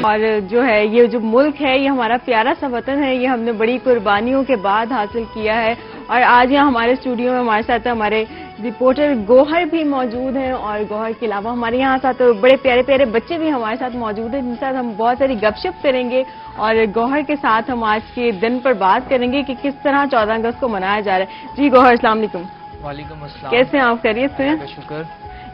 اور جو ہے یہ جو ملک ہے یہ ہمارا پیارا سا وطن ہے، یہ ہم نے بڑی قربانیوں کے بعد حاصل کیا ہے. اور آج یہاں ہمارے اسٹوڈیو میں ہمارے ساتھ ہمارے رپورٹر گوہر بھی موجود ہیں، اور گوہر کے علاوہ ہمارے یہاں ساتھ بڑے پیارے پیارے بچے بھی ہمارے ساتھ موجود ہیں جن کے ساتھ ہم بہت ساری گپ شپ کریں گے. اور گوہر کے ساتھ ہم آج کے دن پر بات کریں گے کہ کس طرح 14 اگست کو منایا جا رہا ہے. جی گوہر، السلام علیکم. وعلیکم السلام. کیسے ہیں آپ؟ خیریت سے ہیں؟ شکر.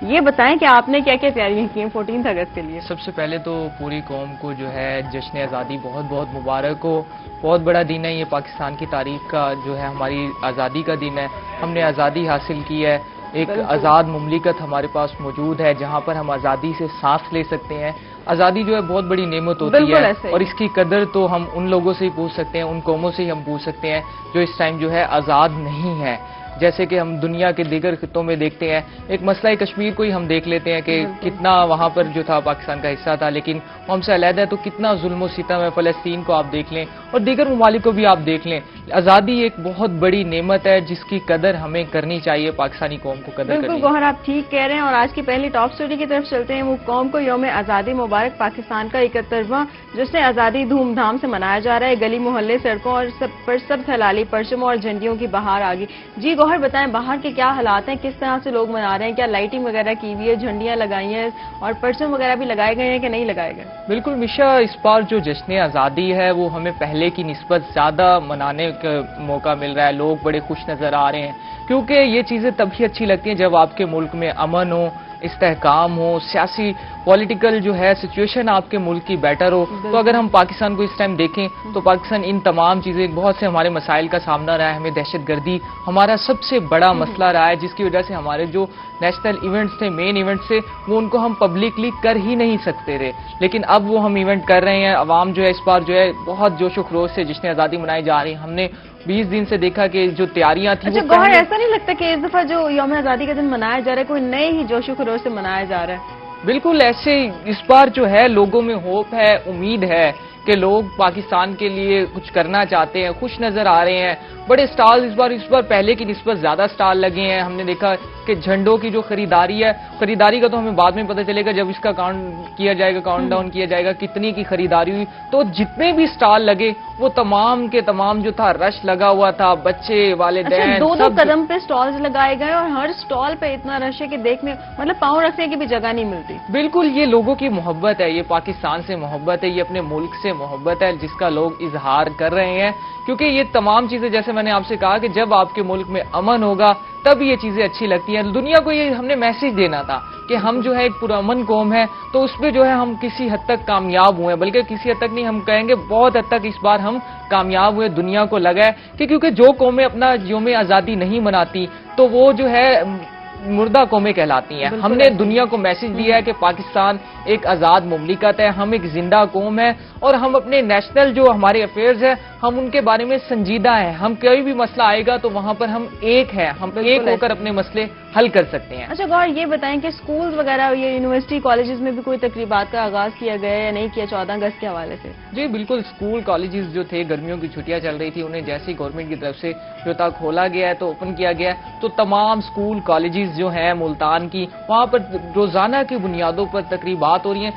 یہ بتائیں کہ آپ نے کیا کیا تیاریاں کی ہیں 14 اگست کے لیے؟ سب سے پہلے تو پوری قوم کو جو ہے جشن آزادی بہت بہت مبارک ہو. بہت بڑا دن ہے یہ، پاکستان کی تاریخ کا جو ہے ہماری آزادی کا دن ہے. ہم نے آزادی حاصل کی ہے، ایک آزاد مملکت ہمارے پاس موجود ہے جہاں پر ہم آزادی سے سانس لے سکتے ہیں. آزادی جو ہے بہت بڑی نعمت ہوتی ہے، اور اس کی قدر تو ہم ان لوگوں سے ہی پوچھ سکتے ہیں، ان قوموں سے ہی ہم پوچھ سکتے ہیں جو اس ٹائم جو ہے آزاد نہیں ہے. جیسے کہ ہم دنیا کے دیگر خطوں میں دیکھتے ہیں، ایک مسئلہ کشمیر کو ہی ہم دیکھ لیتے ہیں کہ کتنا وہاں پر جو تھا پاکستان کا حصہ تھا، لیکن ہم سے علیحدہ ہے تو کتنا ظلم و ستم ہے. فلسطین کو آپ دیکھ لیں اور دیگر ممالک کو بھی آپ دیکھ لیں. آزادی ایک بہت بڑی نعمت ہے جس کی قدر ہمیں کرنی چاہیے، پاکستانی قوم کو قدر کرنی. بالکل گوہر، آپ ٹھیک کہہ رہے ہیں. اور آج کی پہلی ٹاپ اسٹوری کی طرف چلتے ہیں. وہ قوم کو یوم آزادی مبارک. پاکستان کا 71واں جشن آزادی دھوم دھام سے منایا جا رہا ہے. گلی محلے، سڑکوں اور سب ہلالی پرچموں اور جھنڈیوں کی بہار آ گئی. جی گوہر، بتائیں باہر کے کیا حالات ہیں، کس طرح سے لوگ منا رہے ہیں؟ کیا لائٹنگ وغیرہ کی ہوئی ہے، جھنڈیاں لگائی ہیں اور پرچم وغیرہ بھی لگائے گئے ہیں کہ نہیں لگائے گئے؟ بالکل مشا، اس بار جو جشن آزادی ہے وہ ہمیں پہلے کی نسبت زیادہ منانے کا موقع مل رہا ہے. لوگ بڑے خوش نظر آ رہے ہیں کیونکہ یہ چیزیں تبھی اچھی لگتی ہیں جب آپ کے ملک میں امن ہو، استحکام ہو، سیاسی پولیٹیکل جو ہے سچویشن آپ کے ملک کی بیٹر ہو. تو اگر ہم پاکستان کو اس ٹائم دیکھیں تو پاکستان ان تمام چیزیں، بہت سے ہمارے مسائل کا سامنا رہا ہے. ہمیں دہشت گردی ہمارا سب سے بڑا مسئلہ رہا ہے، جس کی وجہ سے ہمارے جو نیشنل ایونٹس تھے، مین ایونٹس تھے، وہ ان کو ہم پبلکلی کر ہی نہیں سکتے رہے. لیکن اب وہ ہم ایونٹ کر رہے ہیں. عوام جو ہے اس بار جو ہے بہت جوش و خروش سے جشن آزادی منائی جا رہی ہے. ہم نے 20 دن سے دیکھا کہ جو تیاریاں تھیں. اچھا گوہر، ایسا نہیں لگتا کہ اس دفعہ جو یوم آزادی کا دن منایا جا رہا ہے کوئی نئے ہی جوش و خروش سے منایا جا رہا ہے؟ بالکل ایسے اس بار جو ہے لوگوں میں ہوپ ہے، امید ہے کہ لوگ پاکستان کے لیے کچھ کرنا چاہتے ہیں، خوش نظر آ رہے ہیں. بڑے سٹال اس بار پہلے کی نسبت زیادہ سٹال لگے ہیں. ہم نے دیکھا کہ جھنڈوں کی جو خریداری ہے، خریداری کا تو ہمیں بعد میں پتہ چلے گا جب اس کا کاؤنٹ کیا جائے گا، کاؤنٹ ڈاؤن کیا جائے گا کتنی کی خریداری ہوئی. تو جتنے بھی سٹال لگے وہ تمام کے تمام جو تھا رش لگا ہوا تھا. بچے، والدین، دو قدم پہ سٹالز لگائے گئے اور ہر سٹال پہ اتنا رش ہے کہ دیکھنے مطلب پاؤں رکھنے کی بھی جگہ نہیں ملتی. بالکل یہ لوگوں کی محبت ہے، یہ پاکستان سے محبت ہے، یہ اپنے ملک سے محبت ہے جس کا لوگ اظہار کر رہے ہیں. کیونکہ یہ تمام چیزیں جیسے میں نے آپ سے کہا کہ جب آپ کے ملک میں امن ہوگا تب یہ چیزیں اچھی لگتی ہیں. دنیا کو یہ ہم نے میسج دینا تھا کہ ہم جو ہے ایک پرامن قوم ہے، تو اس پہ جو ہے ہم کسی حد تک کامیاب ہوئے ہیں. بلکہ کسی حد تک نہیں، ہم کہیں گے بہت حد تک اس بار ہم کامیاب ہوئے. دنیا کو لگا ہے کہ کیونکہ جو قومیں اپنا یوم آزادی نہیں مناتی تو وہ جو ہے مردہ قومیں کہلاتی ہیں. ہم نے دنیا کو میسج دیا ہے کہ پاکستان ایک آزاد مملکت ہے، ہم ایک زندہ قوم ہے، اور ہم اپنے نیشنل جو ہمارے افیئرز ہیں ہم ان کے بارے میں سنجیدہ ہیں. ہم کوئی بھی مسئلہ آئے گا تو وہاں پر ہم ایک ہیں، ہم ایک ہو کر اپنے مسئلے حل کر سکتے ہیں. اچھا گوہر، یہ بتائیں کہ سکولز وغیرہ یا یونیورسٹی کالجز میں بھی کوئی تقریبات کا آغاز کیا گیا یا نہیں کیا 14 اگست کے حوالے سے؟ جی بالکل، سکول کالجز جو تھے گرمیوں کی چھٹیاں چل رہی تھی، انہیں جیسے گورنمنٹ کی طرف سے جو تھا کھولا گیا ہے تو اوپن کیا گیا ہے، تو تمام سکول کالجز جو ہیں ملتان کی وہاں پر روزانہ کی بنیادوں پر تقریبات ہو رہی ہیں.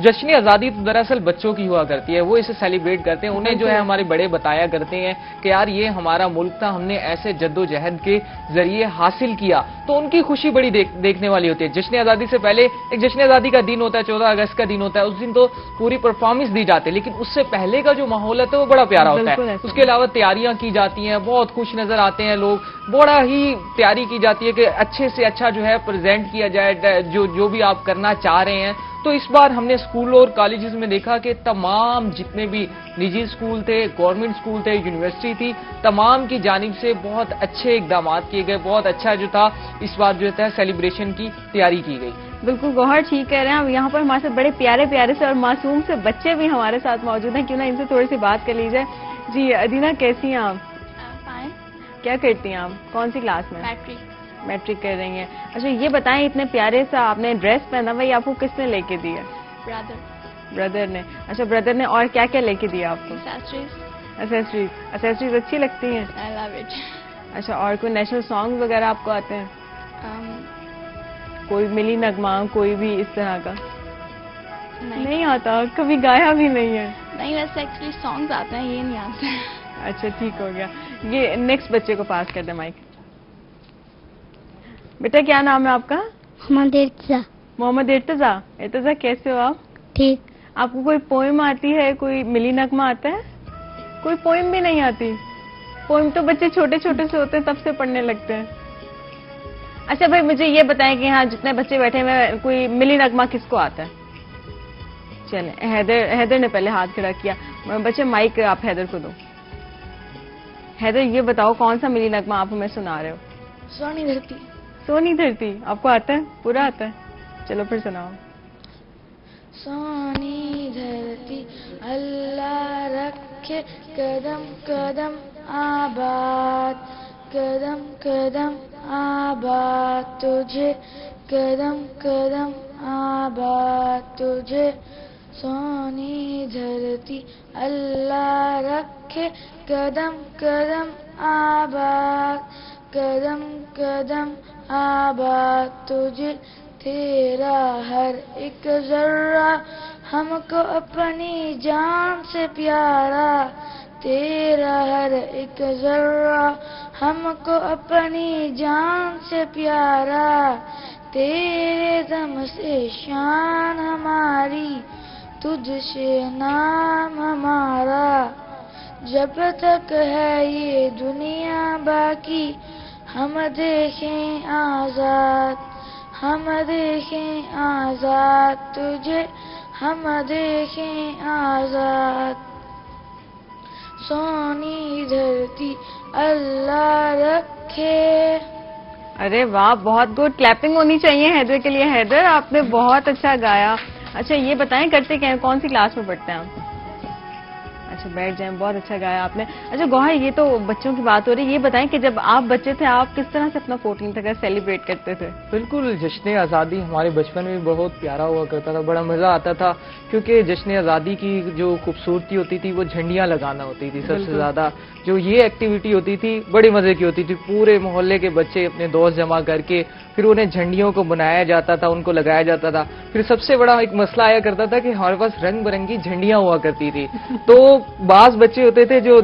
جشن آزادی تو دراصل بچوں کی ہوا کرتی ہے، وہ اسے سیلیبریٹ کرتے ہیں. انہیں جو ہے ہمارے بڑے بتایا کرتے ہیں کہ یار یہ ہمارا ملک تھا، ہم نے ایسے جد و جہد کے ذریعے حاصل کیا. تو ان کی خوشی بڑی دیکھنے والی ہوتی ہے. جشن آزادی سے پہلے ایک جشن آزادی کا دن ہوتا ہے، 14 اگست کا دن ہوتا ہے. اس دن تو پوری پرفارمنس دی جاتی ہے، لیکن اس سے پہلے کا جو ماحول ہے وہ بڑا پیارا ہوتا ہے. اس کے علاوہ تیاریاں کی جاتی ہیں، بہت خوش نظر آتے ہیں لوگ. بڑا ہی تیاری کی جاتی ہے کہ اچھے سے اچھا جو ہے پریزنٹ کیا جائے جو بھی آپ کرنا چاہ رہے ہیں. تو اس بار ہم نے اسکولوں اور کالجز میں دیکھا کہ تمام جتنے بھی نجی اسکول تھے، گورنمنٹ اسکول تھے، یونیورسٹی تھی، تمام کی جانب سے بہت اچھے اقدامات کیے گئے. بہت اچھا جو تھا اس بار جو ہے سیلیبریشن کی تیاری کی گئی. بالکل گوہر ٹھیک کہہ رہے ہیں. یہاں پر ہمارے ساتھ بڑے پیارے پیارے سے اور معصوم سے بچے بھی ہمارے ساتھ موجود ہیں. کیوں نہ ان سے تھوڑی سی بات کر لی جائے. جی ادینہ، کیسی ہیں آپ؟ کیا کرتی ہیں آپ؟ کون سی کلاس میں؟ میٹرک کر رہی ہیں. اچھا یہ بتائیں، اتنے پیارے سا آپ نے ڈریس پہنا ہوا، یہ آپ کو کس نے لے کے دیا؟ بردر نے. اچھا بردر نے. اور کیا کیا لے کے دیا آپ کو؟ ایسیسریز اچھی لگتی ہیں؟ اچھا اور کوئی نیشنل سانگ وغیرہ آپ کو آتے ہیں؟ کوئی ملی نغمہ کوئی بھی اس طرح کا؟ نہیں آتا, کبھی گایا بھی نہیں ہے. نہیں, ویسے ایکچولی سانگز آتے ہیں, یہ نہیں آتے ہیں. اچھا ٹھیک ہو گیا. یہ نیکسٹ بچے کو پاس کر دیں مائک. بیٹا کیا نام ہے آپ کا؟ محمد ارتضا. محمد ارتضا. ارتضا کیسے ہو آپ؟ ٹھیک. آپ کو کوئی پوئم آتی ہے, کوئی ملی نغمہ آتا ہے؟ کوئی پوئم بھی نہیں آتی؟ پوئم تو بچے چھوٹے چھوٹے سے ہوتے ہیں تب سے پڑھنے لگتے ہیں. اچھا بھائی مجھے یہ بتائیں کہ ہاں جتنے بچے بیٹھے ہوئے کوئی ملی نغمہ کس کو آتا ہے؟ چلیں, حیدر نے پہلے ہاتھ کھڑا کیا. بچے مائک آپ حیدر کو دو. حیدر یہ بتاؤ کون سا ملی نغمہ آپ ہمیں سنا رہے ہو؟ سونی دھرتی. سونی دھرتی آپ کو آتا ہے؟ پورا آتا ہے؟ چلو پھر سناؤ. سونی دھرتی اللہ رکھے قدم قدم آباد, قدم قدم آباد تجھے, قدم قدم آباد تجھے. سونی دھرتی اللہ رکھے قدم قدم آباد, قدم قدم آباد تجھے. تیرا ہر ایک ذرہ ہم کو اپنی جان سے پیارا, تیرا ہر ایک ذرہ ہم کو اپنی جان سے پیارا. تیرے دم سے شان ہماری, تجھ سے نام ہمارا. جب تک ہے یہ دنیا باقی ہم دیکھیں آزاد, ہم دیکھیں آزاد تجھے, ہم دیکھیں آزاد. سونی دھرتی اللہ رکھے. ارے واہ, بہت گڈ. کلیپنگ ہونی چاہیے حیدر کے لیے. حیدر آپ نے بہت اچھا گایا. اچھا یہ بتائیں کرتے کیا ہیں, کون سی کلاس میں پڑھتے ہیں آپ؟ اچھا بیٹھ جائیں, بہت اچھا گایا آپ نے. اچھا گوہر یہ تو بچوں کی بات ہو رہی ہے, یہ بتائیں کہ جب آپ بچے تھے آپ کس طرح سے اپنا 14th اگست سیلیبریٹ کرتے تھے؟ بالکل, جشن آزادی ہمارے بچپن میں بہت پیارا ہوا کرتا تھا, بڑا مزہ آتا تھا کیونکہ جشن آزادی کی جو خوبصورتی ہوتی تھی وہ جھنڈیاں لگانا ہوتی تھی. سب سے زیادہ جو یہ ایکٹیویٹی ہوتی تھی بڑے مزے کی ہوتی تھی. پورے محلے کے بچے اپنے دوست جمع کر کے پھر انہیں جھنڈیوں کو بنایا جاتا تھا, ان کو لگایا جاتا تھا. پھر سب سے بڑا ایک مسئلہ آیا کرتا تھا کہ ہمارے پاس رنگ برنگی جھنڈیاں ہوا کرتی تھی. تو بعض بچے ہوتے تھے جو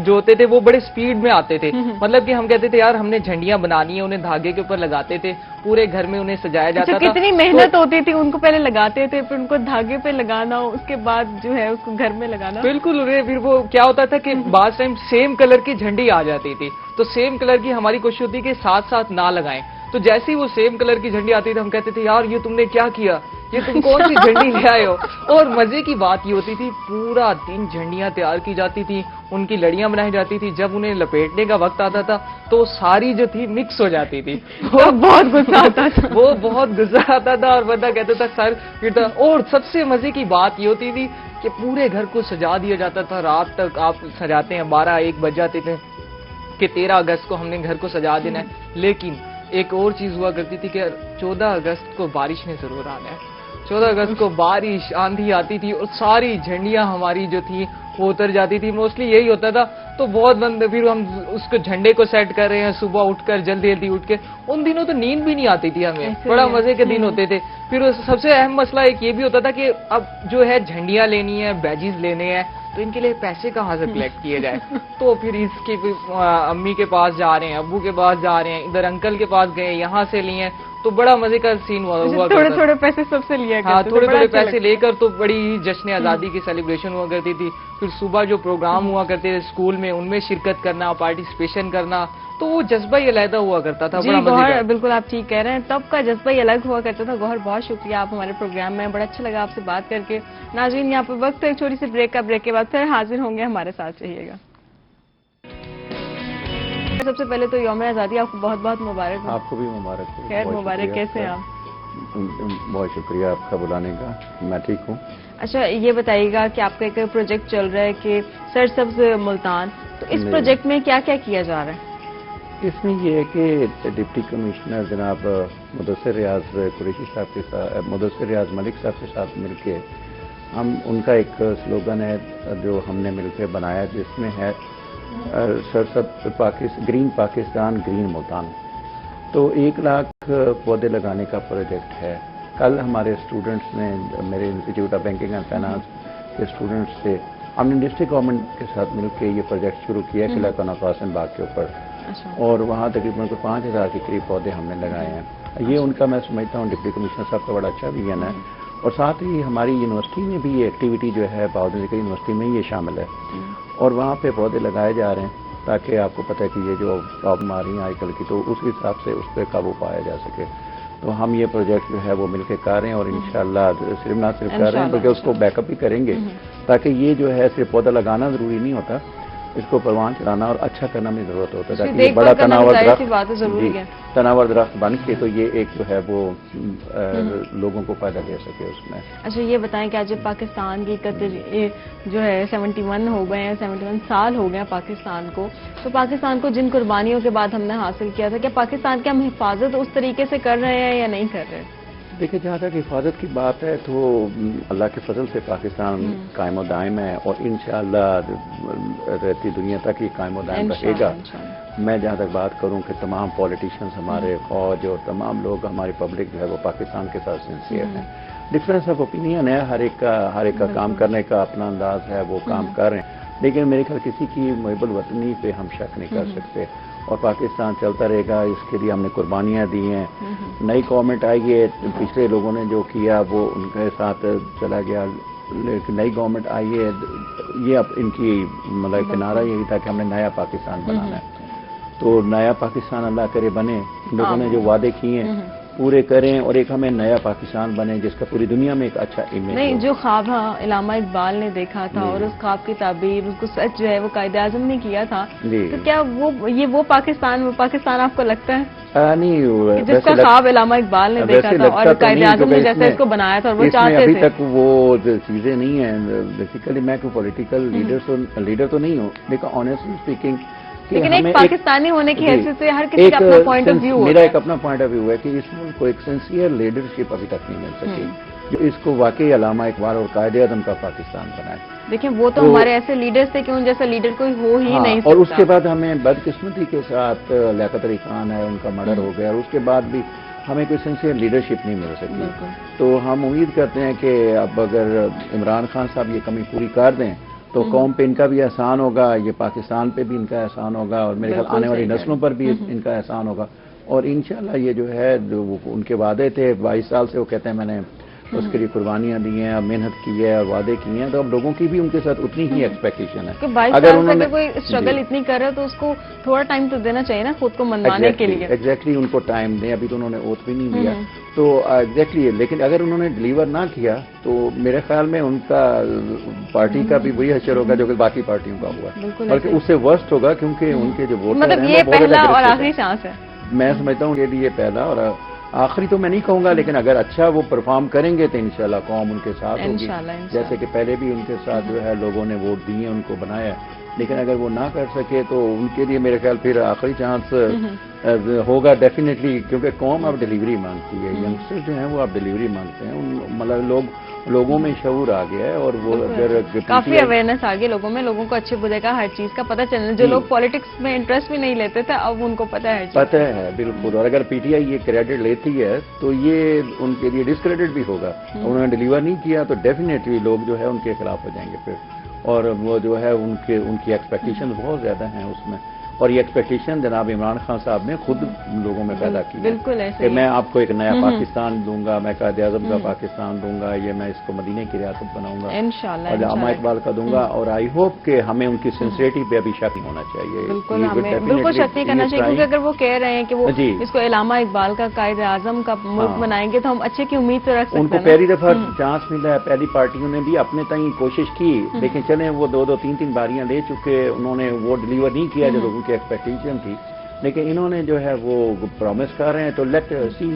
ہوتے تھے وہ بڑے سپیڈ میں آتے تھے, مطلب کہ ہم کہتے تھے یار ہم نے جھنڈیاں بنانی ہیں, انہیں دھاگے کے اوپر لگاتے تھے, پورے گھر میں انہیں سجایا جاتا تھا. کتنی محنت ہوتی تھی, ان کو پہلے لگاتے تھے پھر ان کو دھاگے پہ لگانا, اس کے بعد جو ہے اس کو گھر میں لگانا. بالکل, پھر وہ کیا ہوتا تھا کہ بعض ٹائم سیم کلر کی جھنڈی آ جاتی تھی, تو سیم کلر کی ہماری کوشش ہوتی کہ ساتھ ساتھ نہ لگائیں. تو جیسے ہی وہ سیم کلر کی جھنڈی آتی تھی ہم کہتے تھے یار یہ تم نے کیا کیا, یہ تم کون سی جھنڈی لے آئے ہو. اور مزے کی بات یہ ہوتی تھی پورا دن جھنڈیاں تیار کی جاتی تھی, ان کی لڑیاں بنائی جاتی تھی. جب انہیں لپیٹنے کا وقت آتا تھا تو ساری جو تھی مکس ہو جاتی تھی. وہ بہت غصہ آتا تھا, وہ بہت غصہ آتا تھا اور بندہ کہتا تھا سر گرتا. اور سب سے مزے کی بات یہ ہوتی تھی کہ پورے گھر کو سجا دیا جاتا تھا. رات تک آپ سجاتے ہیں, 12-1 بج جاتے تھے کہ 13 اگست کو ہم نے گھر کو سجا دینا ہے. لیکن ایک اور چیز ہوا کرتی تھی کہ 14 اگست کو بارش نے ضرور آنا ہے. 14 اگست کو بارش آندھی آتی تھی اور ساری جھنڈیاں ہماری جو تھی وہ اتر جاتی تھی. موسٹلی یہی ہوتا تھا. تو بہت بندے پھر ہم اس کو جھنڈے کو سیٹ کر رہے ہیں, صبح اٹھ کر جلدی جلدی اٹھ کے. ان دنوں تو نیند بھی نہیں آتی تھی ہمیں, بڑا مزے کے دن ہوتے تھے. پھر سب سے اہم مسئلہ ایک یہ بھی ہوتا تھا کہ اب جو ہے جھنڈیاں لینی ہے, بیجز لینے ہیں, تو ان کے لیے پیسے کہاں سے کلیکٹ کیے جائے. تو پھر اس کی امی کے پاس جا رہے ہیں, ابو کے پاس جا رہے ہیں, ادھر انکل کے پاس گئے, یہاں سے لیے. تو بڑا مزے کا سین ہوا. تھوڑے تھوڑے پیسے سب سے لیا کرتے, ہاں تھوڑے تھوڑے پیسے لے کر تو بڑی جشن آزادی کی سیلیبریشن ہوا کرتی تھی. پھر صبح جو پروگرام ہوا کرتے تھے اسکول میں, ان میں شرکت کرنا, پارٹیسپیشن کرنا, تو وہ جذبہ ہی علیحدہ ہوا کرتا تھا. جی گوہر بالکل آپ ٹھیک کہہ رہے ہیں, تب کا جذبہ ہی الگ ہوا کرتا تھا. گوہر بہت شکریہ, آپ ہمارے پروگرام میں, بڑا اچھا لگا آپ سے بات کر کے. ناظرین یہاں پہ وقت ایک چھوٹی سی بریک کا, بریک کے بعد پھر حاضر ہوں گے, ہمارے ساتھ رہیے گا. سب سے پہلے تو یوم آزادی آپ کو بہت بہت مبارک ہو. آپ کو بھی مبارک ہو. خیر مبارک. کیسے ہیں آپ؟ بہت شکریہ آپ کا بلانے کا, میں ٹھیک ہوں. اچھا یہ بتائیے گا کہ آپ کا ایک پروجیکٹ چل رہا ہے کہ سرسبز ملتان, تو اس پروجیکٹ میں کیا کیا کیا جا رہا ہے؟ اس میں یہ ہے کہ ڈپٹی کمشنر جناب مدثر ریاض قریشی صاحب کے ساتھ, مدثر ریاض ملک صاحب کے ساتھ مل کے ہم ان کا ایک سلوگن ہے جو ہم نے مل کے بنایا, جس میں ہے گرین پاکستان گرین ملتان. تو 1 لاکھ پودے لگانے کا پروجیکٹ ہے کل ہمارے اسٹوڈنٹس نے میرے institute of banking and finance کے اسٹوڈنٹس سے ہم نے ڈسٹرکٹ گورنمنٹ کے ساتھ مل کے یہ پروجیکٹ شروع کیا قلعہ قنا قاسم باغ کے اوپر، اور وہاں تقریباً 5,000 کے قریب پودے ہم نے لگائے ہیں۔ یہ ان کا میں سمجھتا ہوں ڈپٹی کمشنر صاحب کا بڑا اچھا ویژن ہے، اور ساتھ ہی ہماری یونیورسٹی میں بھی یہ ایکٹیویٹی جو ہے باودی ذکر یونیورسٹی میں یہ شامل ہے، اور وہاں پہ پودے لگائے جا رہے ہیں تاکہ آپ کو پتہ ہے کہ یہ جو پرابلم آ رہی ہیں آج کل کی، تو اس حساب سے اس پہ قابو پایا جا سکے۔ تو ہم یہ پروجیکٹ جو ہے وہ مل کے کر رہے ہیں، اور انشاءاللہ صرف نہ صرف کر رہے ہیں بلکہ اس کو بیک اپ بھی کریں گے، تاکہ یہ جو ہے صرف پودا لگانا ضروری نہیں ہوتا، اس کو پروان چلانا اور اچھا کرنا بھی ضرورت ہوتا ہے، تاکہ یہ بڑا تناور درخت تناور درخت بن کے تو یہ ایک جو ہے وہ لوگوں کو فائدہ دے سکے اس میں۔ اچھا یہ بتائیں کہ آج پاکستان کی جو ہے 71 ہو گئے ہیں، 71 سال ہو گئے ہیں پاکستان کو، تو پاکستان کو جن قربانیوں کے بعد ہم نے حاصل کیا تھا، کیا پاکستان کی ہم حفاظت اس طریقے سے کر رہے ہیں یا نہیں کر رہے؟ دیکھیں جہاں تک حفاظت کی بات ہے تو اللہ کے فضل سے پاکستان قائم و دائم ہے، اور انشاءاللہ رہتی دنیا تک یہ قائم و دائم رہے گا۔ میں جہاں تک بات کروں کہ تمام پولیٹیشنز، ہمارے فوج اور تمام لوگ، ہماری پبلک جو ہے وہ پاکستان کے ساتھ سنسیئر ہیں۔ ڈفرینس آف اوپینین ہے، ہر ایک کا کام کرنے کا اپنا انداز ہے، وہ کام کر رہے ہیں، لیکن میرے خیال کسی کی محب الوطنی پہ ہم شک نہیں کر سکتے، اور پاکستان چلتا رہے گا، اس کے لیے ہم نے قربانیاں دی ہیں۔ نئی گورنمنٹ آئی ہے، پچھلے لوگوں نے جو کیا وہ ان کے ساتھ چلا گیا، لیکن نئی گورنمنٹ آئی ہے، یہ اب ان کی مطلب کنارہ یہی تھا کہ ہم نے نیا پاکستان بنانا ہے، تو نیا پاکستان اللہ کرے بنے، ان لوگوں نے جو وعدے کیے ہیں پورے کریں، اور ایک ہمیں نیا پاکستان بنے جس کا پوری دنیا میں ایک اچھا امیج ہو۔ نہیں، جو خواب علامہ اقبال نے دیکھا تھا اور اس خواب کی تعبیر، اس کو سچ جو ہے وہ قائد اعظم نے کیا تھا، تو کیا وہ پاکستان آپ کو لگتا ہے؟ نہیں، جس کا خواب علامہ اقبال نے دیکھا تھا اور قائد اعظم نے جیسے اس کو بنایا تھا اور وہ چاہتے تھے، ابھی تک وہ چیزیں نہیں ہیں۔ بیسیکلی میں کوئی پولیٹیکل لیڈر تو نہیں ہوں، لیکن آنیسٹلی اسپیکنگ لیکن ایک پاکستانی ہونے کی حیثیت سے ہر کسی کا اپنا پوائنٹ آف ویو، میرا ایک اپنا پوائنٹ آف ویو ہے کہ اس ملک کو ایک سنسیئر لیڈرشپ ابھی تک نہیں مل سکی جو اس کو واقعی علامہ اقبال اور قائد اعظم کا پاکستان بنائے۔ دیکھیں وہ تو ہمارے ایسے لیڈرز تھے کہ ان جیسا لیڈر کوئی ہو ہی نہیں سکتا، اور اس کے بعد ہمیں بدقسمتی کے ساتھ لیاقت علی خان ہے، ان کا مرڈر ہو گیا، اور اس کے بعد بھی ہمیں کوئی سنسیئر لیڈرشپ نہیں مل سکی۔ تو ہم امید کرتے ہیں کہ اب اگر عمران خان صاحب یہ کمی پوری کر دیں تو قوم پہ ان کا بھی احسان ہوگا، یہ پاکستان پہ بھی ان کا احسان ہوگا، اور میرے خیال آنے والی نسلوں پر بھی ان کا احسان ہوگا، اور انشاءاللہ یہ جو ہے جو ان کے وعدے تھے 22 سال سے وہ کہتے ہیں میں نے اس کے لیے قربانیاں دی ہیں، محنت کی ہے اور وعدے کیے ہیں، تو اب لوگوں کی بھی ان کے ساتھ اتنی ہی ایکسپیکٹیشن ہے کہ 22 سال سے کوئی اسٹرگل اتنی کر رہا ہے تو اس کو تھوڑا ٹائم تو دینا چاہیے نا خود کو منوانے کے لیے۔ ایگزیکٹلی ان کو ٹائم دیں، ابھی تو انہوں نے اوتھ بھی نہیں دیا، تو ایگزیکٹلی لیکن اگر انہوں نے ڈیلیور نہ کیا تو میرے خیال میں ان کا پارٹی کا بھی وہی حشر ہوگا جو کہ باقی پارٹیوں کا ہوا، بلکہ اس سے ورسٹ ہوگا، کیونکہ ان کے جو ووٹر مطلب یہ پہلا اور آخری چانس ہے۔ میں سمجھتا ہوں کہ یہ پہلا اور آخری تو میں نہیں کہوں گا، لیکن اگر اچھا وہ پرفارم کریں گے تو انشاءاللہ قوم ان کے ساتھ ہوگی، جیسے کہ پہلے بھی ان کے ساتھ جو ہے لوگوں نے ووٹ دیے، ان کو بنایا، لیکن اگر وہ نہ کر سکے تو ان کے لیے میرے خیال پھر آخری چانس ہوگا ڈیفینیٹلی، کیونکہ قوم اب ڈیلیوری مانگتی ہے، ینگسٹر جو ہیں وہ اب ڈیلیوری مانگتے ہیں، مطلب لوگوں میں شعور آ گیا ہے، اور وہ اگر کافی اویئرنیس آ گئی لوگوں میں، لوگوں کو اچھے برے کا ہر چیز کا پتہ چلنا، جو لوگ پالیٹکس میں انٹرسٹ بھی نہیں لیتے تھے اب ان کو پتہ ہے، پتہ ہے بالکل، اور اگر پی ٹی آئی یہ کریڈٹ لیتی ہے تو یہ ان کے لیے ڈسکریڈٹ بھی ہوگا، انہوں نے ڈیلیور نہیں کیا تو ڈیفینیٹلی لوگ جو ہے ان کے خلاف ہو جائیں گے پھر، اور وہ جو ہے ان کی ایکسپیکٹیشن بہت زیادہ ہیں اس میں، اور یہ ایکسپیکٹیشن جناب عمران خان صاحب نے خود لوگوں میں پیدا کی بالکل کہ میں آپ کو ایک نیا پاکستان دوں گا، میں قائد اعظم کا پاکستان دوں گا، یہ میں اس کو مدینے کی ریاست بناؤں گا، انشاءاللہ اور علامہ اقبال کا دوں گا، اور آئی ہوپ کہ ہمیں ان کی سنسیئرٹی پہ ابھی شک نہیں ہونا چاہیے، بالکل ہمیں بالکل شک نہیں کرنا چاہیے، کیونکہ اگر وہ کہہ رہے ہیں کہ وہ اس کو علامہ اقبال کا قائد اعظم کا ملک بنائیں گے تو ہم اچھے کی امید تو رکھ سکتے ہیں۔ ان کو پہلی دفعہ چانس ملا ہے، پہلی پارٹیوں نے بھی اپنے تئیں کوشش کی، لیکن چلیں وہ 2-3 باریاں لے چکے، انہوں نے وہ ڈیلیور نہیں کیا جو لوگوں کی ایکسپیکٹیشن تھی، لیکن انہوں نے جو ہے وہ پرومس کر رہے ہیں، تو لیٹ سی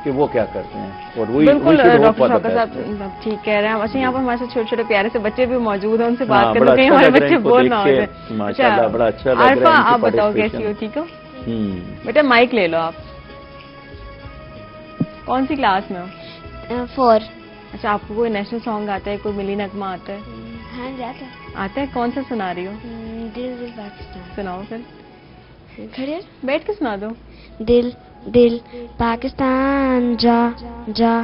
کہ وہ کیا کرتے ہیں، اور وہی بالکل ڈاکٹر شوکت صاحب ٹھیک کہہ رہے ہیں۔ اچھا یہاں پر ہمارے ساتھ چھوٹے چھوٹے پیارے سے بچے بھی موجود ہیں، ان سے بات کرنے کے ہمارے بچے بول نہ ہو جائیں۔ ماشاءاللہ بڑا اچھا لگ رہا ہے۔ عارفہ آپ بتاؤ کیسی ہو، ٹھیک ہو؟ بیٹا مائک لے لو، آپ کون سی کلاس میں ہو؟ 4۔ اچھا آپ کو کوئی نیشنل سانگ آتا ہے، کوئی ملی نغمہ آتا ہے؟ ہاں جاتا آتا ہے، کون سا سنا رہی ہو؟ دل پاکستان سناؤ پھر، کھڑے بیٹھ کے سنا دو۔ दिल दिल पाकिस्तान जा जा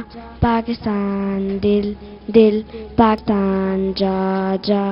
पाकिस्तान दिल दिल पाकिस्तान जा जा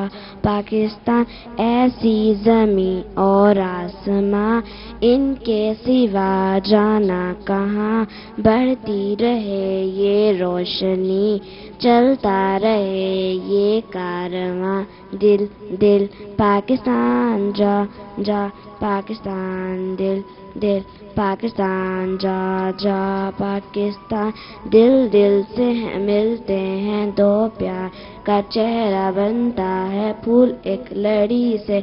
पाकिस्तान ऐसी ज़मीं और आसमां इनके सिवा जाना कहाँ बढ़ती रहे ये रोशनी चलता रहे ये कारवां दिल दिल पाकिस्तान जा जा पाकिस्तान दिल दिल पाकिस्तान जा जा पाकिस्तान दिल दिल से मिलते हैं दो प्यार का चेहरा बनता है फूल एक लड़ी से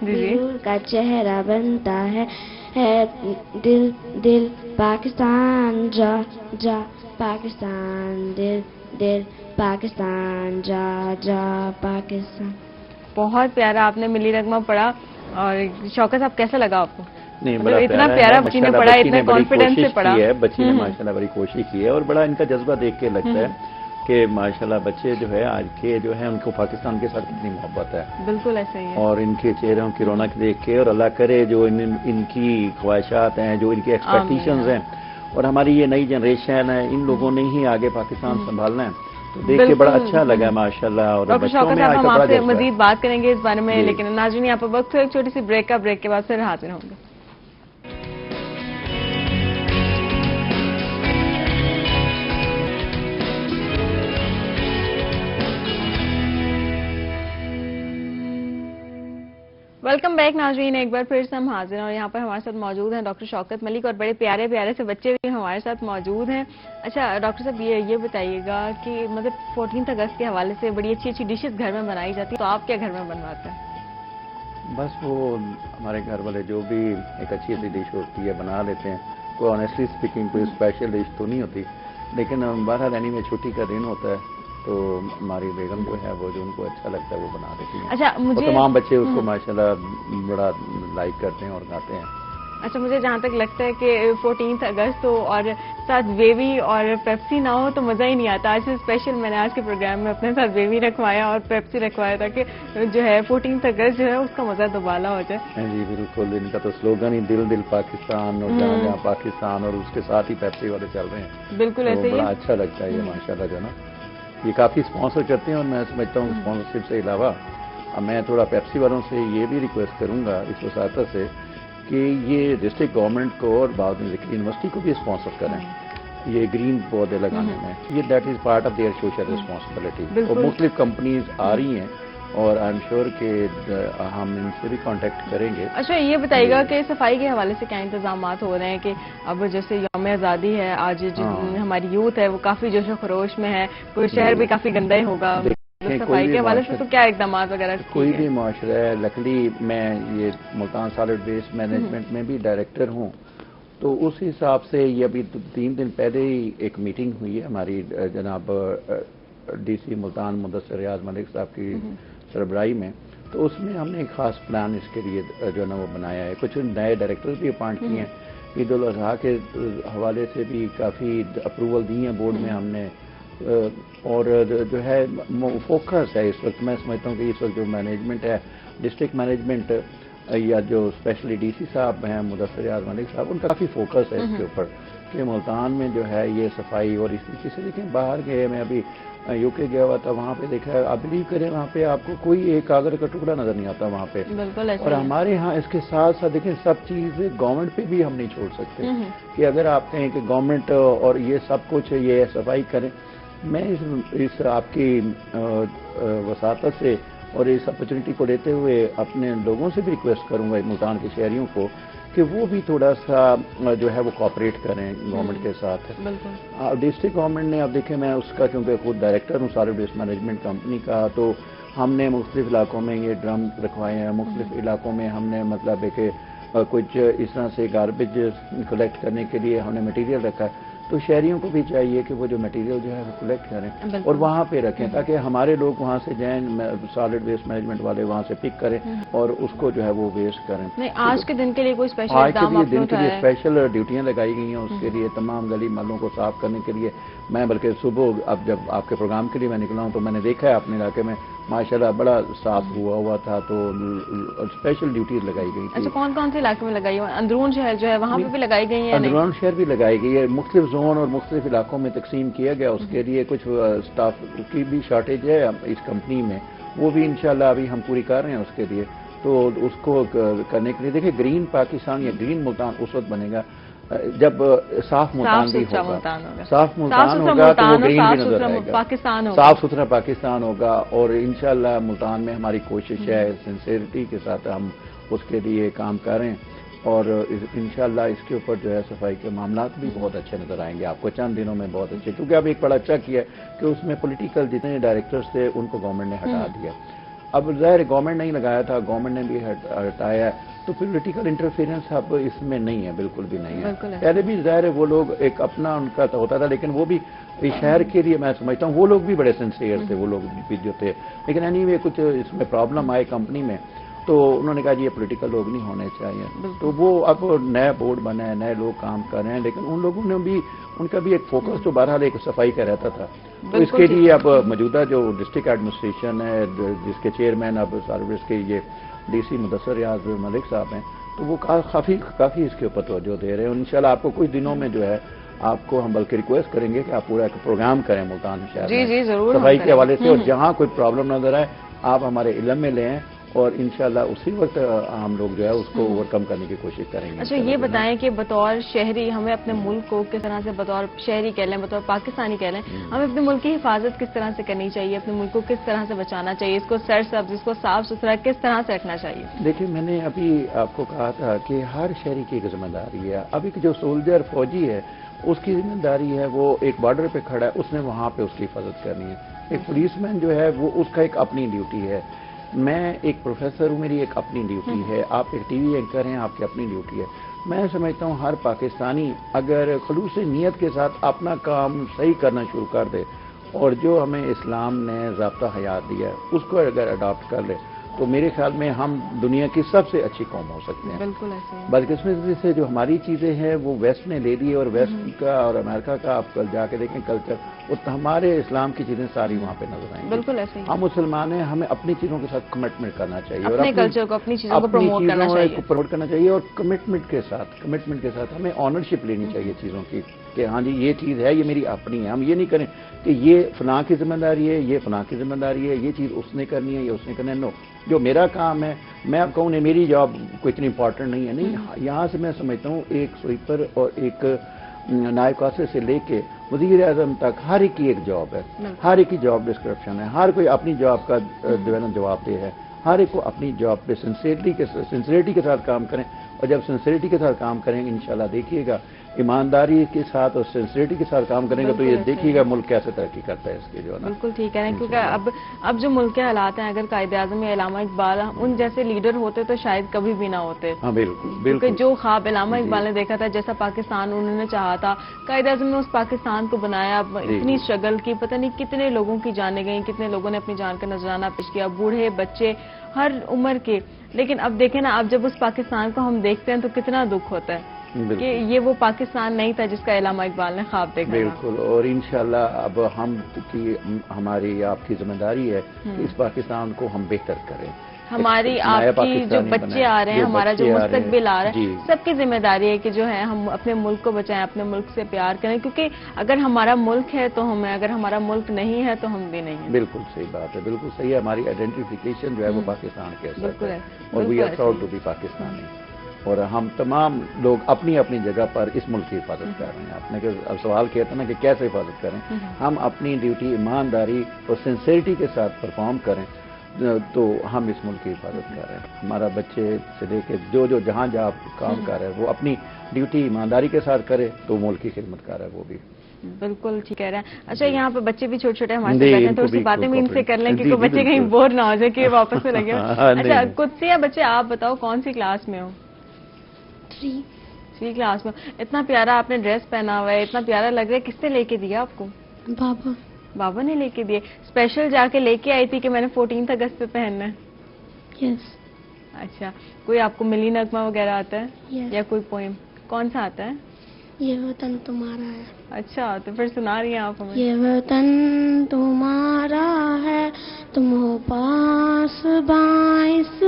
फूल का चेहरा बनता है दिल दिल पाकिस्तान जा जा पाकिस्तान दिल दिल पाकिस्तान जा जा पाकिस्तान। बहुत प्यारा आपने मिली नगमा पढ़ा। और शौकत साहब कैसा लगा आपको? नहीं, मतलब बड़ा इतना प्यारा बच्ची ने पढ़ा, इतने कॉन्फिडेंस से पढ़ा है बच्ची ने, माशाल्लाह बड़ी कोशिश की है और बड़ा इनका जज्बा देख के लगता है कि माशाल्लाह बच्चे जो है आज के जो है उनको पाकिस्तान के साथ कितनी मोहब्बत है। बिल्कुल ऐसा ही है। और इनके चेहरों की रौनक देख के, और अल्लाह करे जो इनकी ख्वाहिशात हैं, जो इनकी एक्सपेक्टेशंस हैं, और हमारी ये नई जनरेशन है, इन लोगों ने ही आगे पाकिस्तान संभालना है, तो देख के बड़ा अच्छा लगा माशाल्लाह। और डॉक्टर बच्चों शौकत में साहब आज हम का बड़ा आपसे जज्बा है। मजीद बात करेंगे इस बारे में, लेकिन नाज़रीन यहाँ पर वक्त है एक छोटी सी ब्रेक का, ब्रेक के बाद फिर हाजिर होंगे। वेलकम बैक नाज़रीन, एक बार फिर से हम हाजिर हैं और यहाँ पर हमारे साथ मौजूद हैं डॉक्टर शौकत मलिक और बड़े प्यारे प्यारे से बच्चे भी हमारे साथ मौजूद हैं। अच्छा डॉक्टर साहब, ये बताइएगा कि मतलब 14 अगस्त के हवाले से बड़ी अच्छी अच्छी डिशेस घर में बनाई जाती है, तो आप क्या घर में बनवाते हैं? बस वो हमारे घर वाले जो भी एक अच्छी सी डिश होती है बना लेते हैं। कोई ऑनेस्टली स्पीकिंग कोई स्पेशल डिश तो नहीं होती, लेकिन बहरहाल यानी में छुट्टी का दिन होता है तो हमारी बेगम जो है वो जो उनको अच्छा लगता है वो बना देती हैं। अच्छा मुझे तमाम बच्चे उसको माशाल्लाह बड़ा लाइक करते हैं और खाते हैं। अच्छा मुझे जहाँ तक लगता है कि 14 अगस्त हो और साथ बेबी और पेप्सी ना हो तो मज़ा ही नहीं आता। आज से स्पेशल मैंने आज के प्रोग्राम में अपने साथ बेबी रखवाया और पेप्सी रखवाया ताकि जो है 14 अगस्त जो है उसका मज़ा दोबाला हो जाए। जी बिल्कुल, इनका तो स्लोगन ही दिल दिल पाकिस्तान और जहाँ जहाँ पाकिस्तान, और उसके साथ ही पेप्सी वाले चल रहे हैं। बिल्कुल ऐसे ही बड़ा अच्छा लगता है ये माशाल्लाह जो ना, ये काफ़ी स्पॉन्सर करते हैं और मैं समझता हूँ स्पॉन्सरशिप से अलावा मैं थोड़ा पेप्सी वालों से ये भी रिक्वेस्ट करूँगा इस वसाता से कि ये डिस्ट्रिक्ट गवर्नमेंट को और बाद में यूनिवर्सिटी को भी स्पॉन्सर करें ये ग्रीन पौधे लगाने में। ये that is part of their social responsibility. और मुख्तलिफ कंपनीज आ रही हैं और आई एम श्योर कि हम इनसे भी कांटेक्ट करेंगे। अच्छा ये बताइएगा कि सफाई के हवाले से क्या इंतजाम हो रहे हैं कि अब जैसे यौम आज़ादी है आज, जो हमारी यूथ है वो काफ़ी जोशो खरोश में है, कोई शहर भी काफ़ी गंदा ही होगा, सफाई के हवाले से तो क्या इकदाम वगैरह? कोई भी माशरा है, लकली मैं ये मुल्तान सॉलिड वेस्ट मैनेजमेंट में भी डायरेक्टर हूँ, तो उस हिसाब से ये अभी 3 दिन पहले ही एक मीटिंग हुई है हमारी जनाब DC मुल्तान मुदस्सिर रियाज मलिक साहब की सरबराही में, तो उसमें हमने एक खास प्लान इसके लिए जो है ना वो बनाया है। कुछ नए डायरेक्टर भी अपॉइंट किए हैं, ईद उल अज़हा के हवाले से भी काफ़ी अप्रूवल दी है बोर्ड में हमने, और जो है फोकस है इस वक्त। मैं समझता हूँ कि इस वक्त जो मैनेजमेंट है, डिस्ट्रिक्ट मैनेजमेंट या जो स्पेशली DC साहब हैं मुदस्सिर रियाज मलिक साहब, उनका काफ़ी फोकस है इसके ऊपर कि मुल्तान में जो है ये सफाई। और इस तरीके से देखें बाहर गए, मैं अभी UK गया हुआ था, वहाँ पे देखा है, आप बिलीव करें वहाँ पे आपको कोई एक कागज का टुकड़ा नजर नहीं आता वहाँ पे। और हमारे यहाँ इसके साथ साथ देखें सब चीज़ गवर्नमेंट पे भी हम नहीं छोड़ सकते कि अगर आप कहें कि गवर्नमेंट और ये सब कुछ ये सफाई करें। मैं इस आपकी वसातत से और इस अपॉर्चुनिटी को लेते हुए अपने लोगों से भी रिक्वेस्ट करूँगा मुल्तान के शहरियों को कि वो भी थोड़ा सा जो है वो कोऑपरेट करें गवर्नमेंट के साथ। डिस्ट्रिक्ट गवर्नमेंट ने, अब देखें मैं उसका क्योंकि खुद डायरेक्टर हूँ सॉलिड वेस्ट मैनेजमेंट कंपनी का, तो हमने मुख्तलिफ इलाकों में ये ड्रम रखवाए हैं, मुख्तलिफ इलाकों में हमने मतलब है कि कुछ इस तरह से गार्बेज कलेक्ट करने के लिए हमने मटीरियल रखा है। तो शहरियों को भी चाहिए कि वो जो मटेरियल जो है वो कलेक्ट करें और वहाँ पे रखें ताकि हमारे लोग वहाँ से जाएं, सॉलिड वेस्ट मैनेजमेंट वाले वहाँ से पिक करें और उसको जो है वो वेस्ट करें। नहीं, आज के दिन के लिए कोई स्पेशल आज के दिन के लिए स्पेशल ड्यूटियाँ लगाई गई हैं उसके लिए, तमाम गली महलों को साफ करने के लिए। मैं बल्कि सुबह अब जब आपके प्रोग्राम के लिए मैं निकला हूँ तो मैंने देखा है अपने इलाके में माशाल्लाह बड़ा साफ हुआ था, तो स्पेशल ड्यूटीज लगाई गई थी। अच्छा, कौन कौन से इलाके में लगाई है? अंदरून शहर जो है वहाँ पे भी लगाई गई है? अंदरून शहर भी लगाई गई है, मुख्तलिफ जोन और मुख्तलिफ इलाकों में तकसीम किया गया। उसके लिए कुछ स्टाफ की भी शॉर्टेज है इस कंपनी में, वो भी इंशाल्लाह अभी हम पूरी कर रहे हैं उसके लिए। तो उसको करने के लिए देखिए, ग्रीन पाकिस्तान या ग्रीन मुल्तान उस वक्त बनेगा जब साफ मुल्तान भी होगा। साफ मुल्तान होगा तो वो ग्रीन भी नजर आएगा, पाकिस्तान होगा, साफ सुथरा पाकिस्तान होगा। और इंशाल्लाह मुल्तान में हमारी कोशिश है, सिंसियरिटी के साथ हम उसके लिए काम करें, और इंशाल्लाह इसके ऊपर जो है सफाई के मामलात भी बहुत अच्छे नजर आएंगे आपको चंद दिनों में, बहुत अच्छे। क्योंकि अब एक बड़ा अच्छा किया कि उसमें पॉलिटिकल जितने डायरेक्टर्स थे उनको गवर्नमेंट ने हटा दिया। अब ज़ाहिर गवर्नमेंट नहीं लगाया था, गवर्नमेंट ने भी हटाया, तो पॉलिटिकल इंटरफेरेंस अब इसमें नहीं है, बिल्कुल भी नहीं है। पहले भी ज़ाहिर है वो लोग एक अपना उनका तो होता था, लेकिन वो भी शहर के लिए मैं समझता हूँ वो लोग भी बड़े सिंसियर थे, वो लोग भी जो थे। लेकिन एनीवे कुछ इसमें प्रॉब्लम आए कंपनी में, तो उन्होंने कहा जी ये पॉलिटिकल लोग नहीं होने चाहिए। तो वो अब नया बोर्ड बना है, नए लोग काम कर रहे हैं, लेकिन उन लोगों ने भी उनका भी एक फोकस तो बहरहाल एक सफाई का रहता था। तो इसके लिए अब मौजूदा जो डिस्ट्रिक्ट एडमिनिस्ट्रेशन है, जिसके चेयरमैन अब सर्विस के ये डीसी मुदस्सर रियाज मलिक साहब हैं, तो वो काफ़ी इसके ऊपर तवज्जो दे रहे हैं। इंशाल्लाह आपको कुछ दिनों में जो है आपको हम बल्कि रिक्वेस्ट करेंगे कि आप पूरा एक प्रोग्राम करें मुल्तान शहर में सफाई के हवाले से, और जहाँ कोई प्रॉब्लम नजर आए आप हमारे इल्म में लें, और इंशाल्लाह उसी वक्त हम लोग जो है उसको ओवरकम करने की कोशिश करेंगे। अच्छा, ये बताएं कि बतौर शहरी हमें अपने मुल्क को किस तरह से, बतौर शहरी कह लें, बतौर पाकिस्तानी कह लें, हमें अपने मुल्क की हिफाजत किस तरह से करनी चाहिए, अपने मुल्क को किस तरह से बचाना चाहिए, इसको सरसब्ज, इसको साफ सुथरा किस तरह से रखना चाहिए? देखिए, मैंने अभी आपको कहा था कि हर शहरी की एक जिम्मेदारी है। अभी जो सोल्जर फौजी है उसकी जिम्मेदारी है, वो एक बॉर्डर पे खड़ा है, उसने वहाँ पे उसकी हिफाजत करनी है। एक पुलिसमैन जो है वो उसका एक अपनी ड्यूटी है। मैं एक प्रोफेसर हूँ, मेरी एक अपनी ड्यूटी है। आप एक टीवी एंकर हैं, आपकी अपनी ड्यूटी है। मैं समझता हूँ हर पाकिस्तानी अगर खलूस नीयत के साथ अपना काम सही करना शुरू कर दे, और जो हमें इस्लाम ने ज़ाब्ता हयात दिया है उसको अगर अडॉप्ट कर ले, तो मेरे ख्याल में हम दुनिया की सबसे अच्छी कौम हो सकते हैं। बिल्कुल ऐसे ही। बदकिस्मती से जो हमारी चीज़ें हैं वो वेस्ट ने ले ली है, और वेस्ट का और अमेरिका का आप कल जाके देखें कल्चर, वो हमारे इस्लाम की चीज़ें सारी वहाँ पे नजर आएंगी। बिल्कुल ऐसे ही। हम मुसलमान हैं, हमें अपनी चीज़ों के साथ कमिटमेंट करना चाहिए, और अपने कल्चर को, अपनी चीज़ों को प्रमोट करना चाहिए, और कमिटमेंट के साथ हमें ऑनरशिप लेनी चाहिए चीज़ों की, कि हाँ जी ये चीज़ है, ये मेरी अपनी है। हम ये नहीं करें कि ये फलां की जिम्मेदारी है, ये फलां की जिम्मेदारी है, ये चीज़ उसने करनी है, ये उसने करनी है। नो, जो मेरा काम है, मैं अब कहूँ नहीं मेरी जॉब कोई इतनी इंपॉर्टेंट नहीं है, नहीं। यहाँ से मैं समझता हूँ एक स्वीपर और एक नायब कासिर से लेके वज़ीर आज़म तक हर एक की एक जॉब है, हर एक की जॉब डिस्क्रिप्शन है, हर कोई अपनी जॉब का जो है ना जवाबदेह है। हर एक को अपनी जॉब पे सिंसियरिटी के साथ काम करें, और जब सिंसियरिटी के साथ काम करेंगे इंशाल्लाह देखिएगा, ईमानदारी के साथ और सिंसियरिटी के साथ काम करेंगे तो ये देखिएगा मुल्क कैसे तरक्की करता है इसके जो है ना। बिल्कुल ठीक है, क्योंकि अब जो मुल्क के हालात हैं, अगर कायदे आज़म या इलामा इकबाल उन जैसे लीडर होते तो शायद कभी भी ना होते। हाँ बिल्कुल क्योंकि जो ख्वाब इलामा इकबाल ने देखा था, जैसा पाकिस्तान उन्होंने चाहा था, कायदे आज़म ने उस पाकिस्तान को बनाया। इतनी स्ट्रगल की, पता नहीं कितने लोगों की जानें गई, कितने लोगों ने अपनी जान का नजराना पेश किया, बूढ़े बच्चे हर उम्र के। लेकिन अब देखें ना, अब जब उस पाकिस्तान को हम देखते हैं तो कितना दुख होता है कि ये वो पाकिस्तान नहीं था जिसका इलामा इकबाल ने ख्वाब देखा। बिल्कुल, और इंशाल्लाह अब हमारी आपकी जिम्मेदारी है कि इस पाकिस्तान को हम बेहतर करें। हमारी आपकी जो बच्चे आ रहे हैं, हमारा जो मुस्तकबिल आ रहा है, सबकी जिम्मेदारी है कि जो है हम अपने मुल्क को बचाएं, अपने मुल्क से प्यार करें, क्योंकि अगर हमारा मुल्क है तो हमें, अगर हमारा मुल्क नहीं है तो हम भी नहीं है। बिल्कुल सही बात है, बिल्कुल सही है। हमारी आइडेंटिफिकेशन जो है वो पाकिस्तान के साथ है, और we are proud to be Pakistani, और हम तमाम लोग अपनी अपनी जगह पर इस मुल्क की हिफाजत कर रहे हैं। आपने अब सवाल किया था ना कि कैसे हिफाजत करें, हम अपनी ड्यूटी ईमानदारी और सिंसियरिटी के साथ परफॉर्म करें तो हम इस मुल्क की हिफाजत कर रहे हैं। हमारा बच्चे से लेके जो जहाँ काम कर रहे हैं वो अपनी ड्यूटी ईमानदारी के साथ करे तो मुल्क की खिदमत कर रहा है वो भी। बिल्कुल ठीक कह रहे हैं। अच्छा, यहाँ पे बच्चे भी छोटे छोटे हमारे साथ बैठे हैं, थोड़ी सी बातें भी इनसे कर लें क्योंकि बच्चे कहीं बोर ना हो जाए कि वापस में लगे। अच्छा, कुत्सिया बच्चे आप बताओ कौन सी क्लास में हो? 3 क्लास में। इतना प्यारा आपने ड्रेस पहना हुआ है, इतना प्यारा लग रहा है, किसने लेके दिया आपको? बाबा ने लेके दिए? स्पेशल जाके लेके आई थी कि मैंने 14 अगस्त पे पहनना है? यस। अच्छा, कोई आपको मिली नगमा वगैरह आता है? yes. या कोई पोएम? कौन सा आता है? ये वतन तुम्हारा है। अच्छा, तो फिर सुना रही हैं आप हमें? ये वतन तुम्हारा है, तुम हो पास बाइस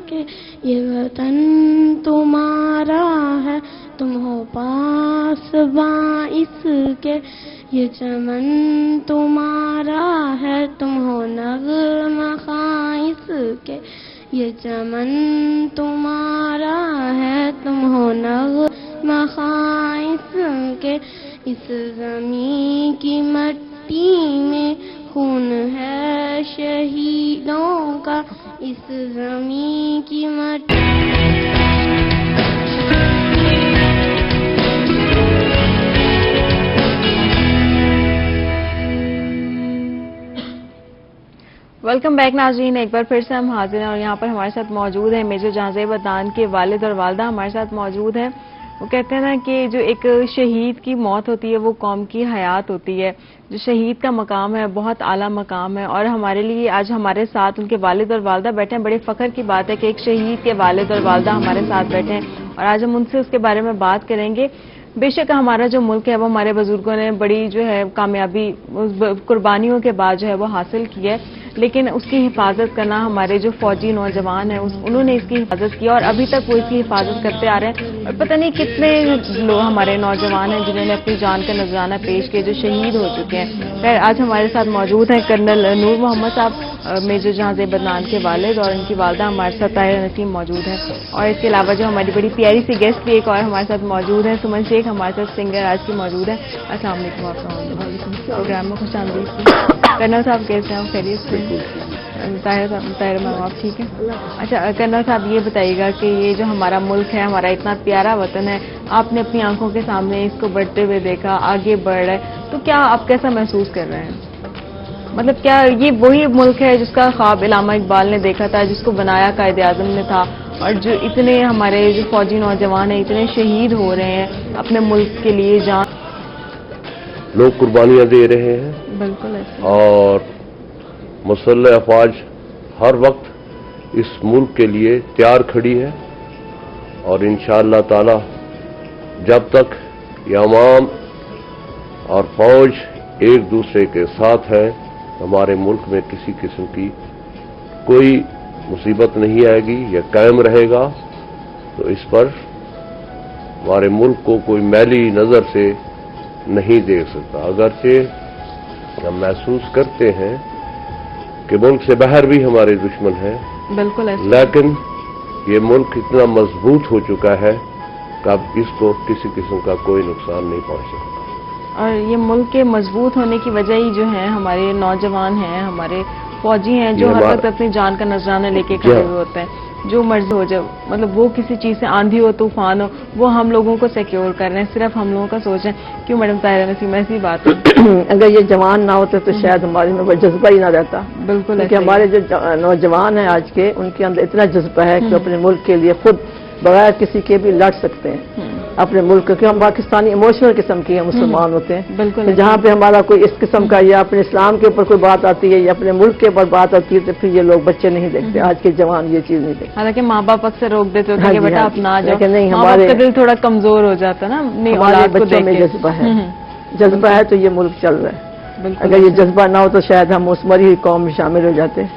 के, ये वतन तुम्हारा है। तुम हो पास बाइस के, ये चमन तुम्हारा है। तुम हो नग़्मा खाइस के, ये चमन तुम्हारा है। तुम हो नग़्मा खाइस के, इस ज़मीं की मट्टी में खून है शहीदों का। इस ज़मीं की मट्टी वेलकम बैक नाज़रीन, एक बार फिर से हम हाजिर हैं और यहाँ पर हमारे साथ मौजूद है मेजर जहांज़ेब अदनान के वालिद और वालदा हमारे साथ मौजूद हैं। वो कहते हैं ना कि जो एक शहीद की मौत होती है वो कौम की हयात होती है। जो शहीद का मकाम है बहुत आला मकाम है और हमारे लिए आज हमारे साथ उनके वालिद और वालदा बैठे हैं। बड़े फ़ख्र की बात है कि एक शहीद के वालिद और वालदा हमारे साथ बैठे हैं और आज हम उनसे उसके बारे में बात करेंगे। बेशक हमारा जो मुल्क है वो हमारे बुजुर्गों ने बड़ी जो है कामयाबी कुर्बानियों के बाद जो है वो हासिल की है, लेकिन उसकी हिफाजत करना हमारे जो फौजी नौजवान हैं उन्होंने इसकी हिफाजत की और अभी तक वो इसकी हिफाजत करते आ रहे हैं। और पता नहीं कितने लोग हमारे नौजवान हैं जिन्होंने अपनी जान का नजराना पेश किया, जो शहीद हो चुके हैं। खैर आज हमारे साथ मौजूद हैं कर्नल नूर मोहम्मद साहब, मेजर जहांज़ेब अदनान के वालिद, और इनकी वालदा हमारे साथ ताहिरा नसीम मौजूद है। और इसके अलावा जो हमारी बड़ी प्यारी सी गेस्ट भी एक और हमारे साथ मौजूद है, सुमन शेख हमारे साथ सिंगर आज की मौजूद है। अस्सलाम वालेकुम, आपका प्रोग्राम में खुश आमदीद। कर्नल साहब कैसे हैं? खैरियत से? ताहिरा मैम आप ठीक है? अच्छा कर्नल साहब ये बताइएगा कि ये जो हमारा मुल्क है, हमारा इतना प्यारा वतन है, आपने अपनी आंखों के सामने इसको बढ़ते हुए देखा, आगे बढ़ रहा है, तो क्या आप कैसा महसूस कर रहे हैं? मतलब क्या ये वही मुल्क है जिसका ख्वाब इलामा इकबाल ने देखा था, जिसको बनाया कायदे आज़म ने था, और जो इतने हमारे जो फौजी नौजवान हैं इतने शहीद हो रहे हैं अपने मुल्क के लिए, जान लोग कुर्बानियां दे रहे हैं। बिल्कुल ऐसा। और मुसल्लह अफवाज हर वक्त इस मुल्क के लिए तैयार खड़ी है और इंशाअल्लाह ताला जब तक ये अवाम और फौज एक दूसरे के साथ है, हमारे मुल्क में किसी किस्म की कोई मुसीबत नहीं आएगी, यह कायम रहेगा। तो इस पर हमारे मुल्क को कोई मैली नजर से नहीं देख सकता। अगरचे हम महसूस करते हैं कि मुल्क से बाहर भी हमारे दुश्मन हैं, बिल्कुल ऐसा, लेकिन ये मुल्क इतना मजबूत हो चुका है कि अब इसको किसी किस्म का कोई नुकसान नहीं पहुंच सकता। और ये मुल्क के मजबूत होने की वजह ही जो है हमारे नौजवान हैं, हमारे फौजी हैं, जो हर वक्त अपनी जान का नजराना लेके खड़े हुए होते हैं। जो मर्जी हो जाए, मतलब वो किसी चीज से आंधी हो तूफान हो, वो हम लोगों को सिक्योर कर रहे हैं। सिर्फ हम लोगों का सोच है। क्यों मैडम ताहिरा नसीम, ऐसी बात है? अगर ये जवान ना होते तो शायद हमारे में वो जज्बा ही ना रहता। बिल्कुल, क्योंकि हमारे जो नौजवान हैं आज के, उनके अंदर इतना जज्बा है कि अपने मुल्क के लिए खुद बगैर किसी के भी लड़ सकते हैं अपने मुल्क, क्योंकि हम पाकिस्तानी इमोशनल किस्म के मुसलमान होते हैं। बिल्कुल। तो जहाँ पे हमारा कोई इस किस्म का या अपने इस्लाम के ऊपर कोई बात आती है या अपने मुल्क के ऊपर बात आती है तो फिर ये लोग बच्चे नहीं देखते, आज के जवान ये चीज नहीं देखते। हालांकि माँ बाप अक्सर रोक देते होते हैं कि बेटा आप ना जाओ, लेकिन नहीं, माँ बाप का दिल थोड़ा कमजोर हो जाता है ना, हमारे बच्चों में जज्बा है, जज्बा है तो ये मुल्क चल रहा है। अगर ये जज्बा ना हो तो शायद हम उस मरी हुई कौम में शामिल हो जाते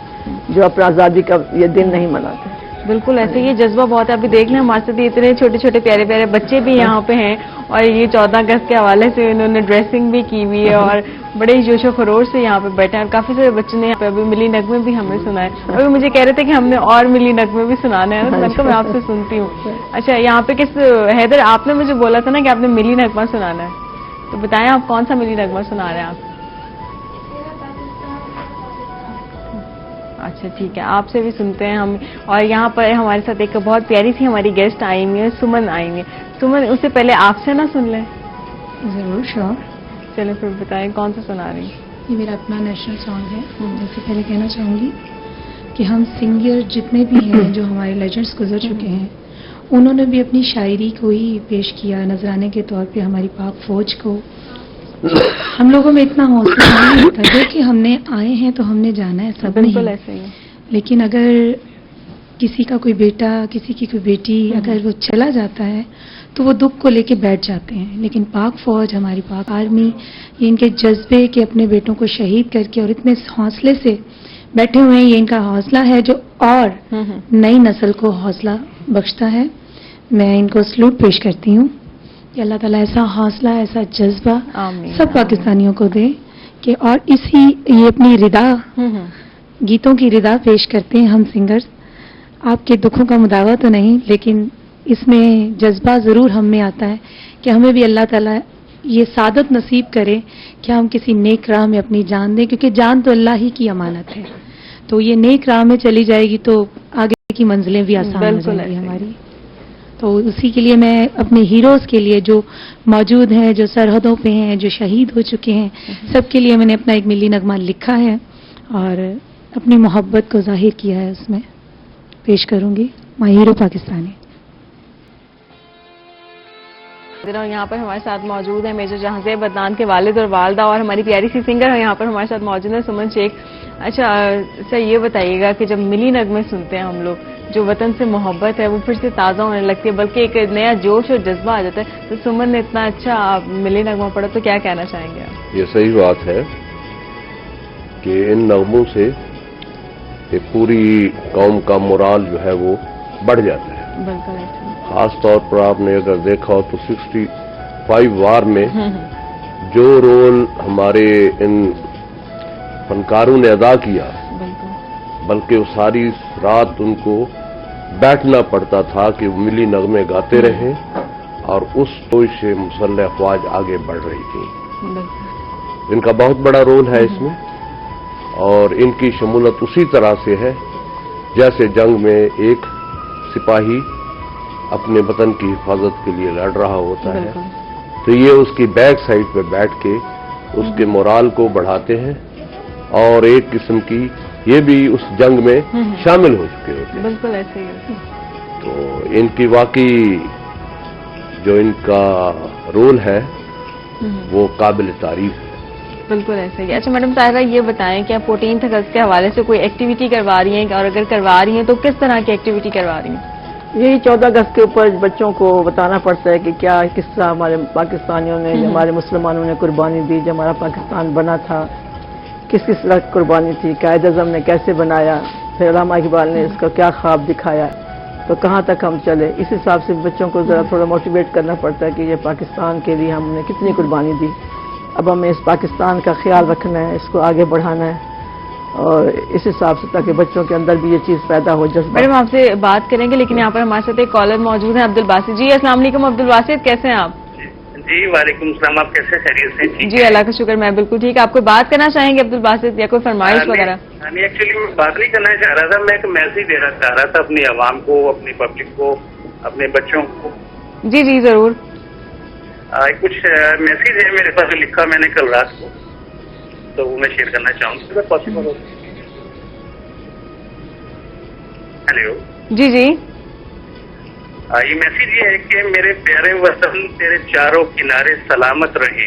जो अपना आजादी का ये दिन नहीं मनाते। बिल्कुल ऐसे, ये जज्बा बहुत है। अभी देख लें हमारे साथ इतने छोटे छोटे प्यारे प्यारे बच्चे भी यहाँ पे हैं और ये 14 अगस्त के हवाले से इन्होंने ड्रेसिंग भी की हुई है और बड़े ही जोशो खरोश से यहाँ पे बैठे हैं। और काफी सारे बच्चों ने यहाँ पे अभी मिली नगमे भी हमें सुनाए। अभी मुझे कह रहे थे कि हमने और मिली नगमे भी सुनाने हैं, तो मैं आपसे सुनती हूँ। अच्छा, यहाँ पे किस हैदर, आपने मुझे बोला था ना कि आपने मिली नगमा सुनाना है, तो बताएं आप कौन सा मिली नगमा सुना रहे हैं आप? अच्छा ठीक है, आपसे भी सुनते हैं हम। और यहाँ पर हमारे साथ एक बहुत प्यारी सी हमारी गेस्ट आई हुई है, सुमन आई हुई है। सुमन, उससे पहले आपसे ना सुन लें? जरूर, श्योर। चलो फिर बताएं कौन सा सुना रही हैं? ये मेरा अपना नेशनल सॉन्ग है। जैसे पहले कहना चाहूँगी कि हम सिंगर जितने भी हैं जो हमारे लेजेंड्स गुजर चुके हैं, उन्होंने भी अपनी शायरी को ही पेश किया नजराने के तौर पे हमारी पाक फौज को। हम लोगों में इतना हौसला नहीं होता है कि हमने आए हैं तो हमने जाना है, सब नहीं। ऐसे ही। लेकिन अगर किसी का कोई बेटा, किसी की कोई बेटी अगर वो चला जाता है तो वो दुख को लेके बैठ जाते हैं। लेकिन पाक फौज, हमारी पाक आर्मी, ये इनके जज्बे के अपने बेटों को शहीद करके और इतने हौसले से बैठे हुए हैं, ये इनका हौसला है जो और नई नस्ल को हौसला बख्शता है। मैं इनको सलूट पेश करती हूँ कि अल्लाह ताला ऐसा हौसला, ऐसा जज्बा आमीन, सब पाकिस्तानियों को दे कि और इसी ये अपनी रिदा, गीतों की रिदा पेश करते हैं हम सिंगर्स। आपके दुखों का मुदावा तो नहीं, लेकिन इसमें जज्बा ज़रूर हम में आता है कि हमें भी अल्लाह ताला ये सादत नसीब करे कि हम किसी नेक राह में अपनी जान दें, क्योंकि जान तो अल्लाह ही की अमानत है। तो ये नेक राह में चली जाएगी तो आगे की मंजिलें भी आसान हो बिल्कुल जाएंगी ऐसे ही। हमारी। तो उसी के लिए मैं अपने हीरोज़ के लिए जो मौजूद हैं, जो सरहदों पे हैं, जो शहीद हो चुके हैं, सबके लिए मैंने अपना एक मिली नगमा लिखा है और अपनी मोहब्बत को जाहिर किया है, उसमें पेश करूंगी। My hero Pakistani. यहाँ पर हमारे साथ मौजूद है मेजर जहांज़ेब अदनान के वालिद और वालदा, और हमारी प्यारी सी सिंगर है यहाँ पर हमारे साथ मौजूद है सुमन शेख। अच्छा सर, ये बताइएगा कि जब मिली नगमे सुनते हैं हम लोग, जो वतन से मोहब्बत है वो फिर से ताज़ा होने लगती है, बल्कि एक नया जोश और जज्बा आ जाता है। तो सुमन ने इतना अच्छा मिली नगमा पढ़ा, तो क्या कहना चाहेंगे आप? ये सही बात है कि इन नगमों से एक पूरी कौम का मोराल जो है वो बढ़ जाता है। बिल्कुल ऐसे। खास तौर पर आपने अगर देखा हो तो 65 वार में जो रोल हमारे इन फनकारों ने अदा किया, बल्कि वो सारी रात उनको बैठना पड़ता था कि वो मिली नगमे गाते रहे, और उस सोच से मुसल्लह अफवाज आगे बढ़ रही थी। इनका बहुत बड़ा रोल है इसमें, और इनकी शमूलत उसी तरह से है जैसे जंग में एक सिपाही अपने वतन की हिफाजत के लिए लड़ रहा होता है, तो ये उसकी बैक साइड पे बैठ के उसके मोराल को बढ़ाते हैं, और एक किस्म की ये भी उस जंग में शामिल हो चुके होते हैं। बिल्कुल ऐसे ही। तो इनकी वाकई जो इनका रोल है वो काबिल तारीफ है। बिल्कुल ऐसे ही। अच्छा मैडम ताहिरा, ये बताएं कि आप 14 अगस्त के हवाले से कोई एक्टिविटी करवा रही हैं, और अगर करवा रही हैं तो किस तरह की एक्टिविटी करवा रही हैं? यही 14 अगस्त के ऊपर बच्चों को बताना पड़ता है कि क्या किस तरह हमारे पाकिस्तानियों ने, हमारे मुसलमानों ने कुर्बानी दी, जब हमारा पाकिस्तान बना था किस किस तरह की कुर्बानी थी, कायद आज़म ने कैसे बनाया, फिर अल्लामा इकबाल ने इसका क्या ख्वाब दिखाया, तो कहाँ तक हम चले। इस हिसाब से बच्चों को ज़रा थोड़ा मोटिवेट करना पड़ता है कि ये पाकिस्तान के लिए हमने कितनी कुर्बानी दी, अब हमें इस पाकिस्तान का ख्याल रखना है, इसको आगे बढ़ाना है, और इस हिसाब से ताकि बच्चों के अंदर भी ये चीज़ पैदा हो। जज्बा। मैडम आपसे बात करेंगे, लेकिन यहाँ पर हमारे साथ एक कॉलर मौजूद है, अब्दुल बासित जी। अस्सलाम वालेकुम अब्दुल बासित, कैसे हैं आप? जी वालेकुम सलाम, आप कैसे, खैरियत से? ठीक जी अल्लाह का शुक्र, मैं बिल्कुल ठीक। आप कोई बात करना चाहेंगे अब्दुल बासित, या कोई फरमाइश वगैरह? नहीं, एक्चुअली मैं बात नहीं करना चाह रहा था, मैं एक मैसेज देना चाह रहा था अपनी आवाम को, अपनी पब्लिक को, अपने बच्चों को। जी जी जरूर। कुछ मैसेज है मेरे पास, लिखा मैंने कल रात को, तो वो मैं शेयर करना चाहूँगा, अगर पॉसिबल हो। हेलो जी जी। ये मैसेज ये है कि मेरे प्यारे वतन तेरे चारों किनारे सलामत रहे,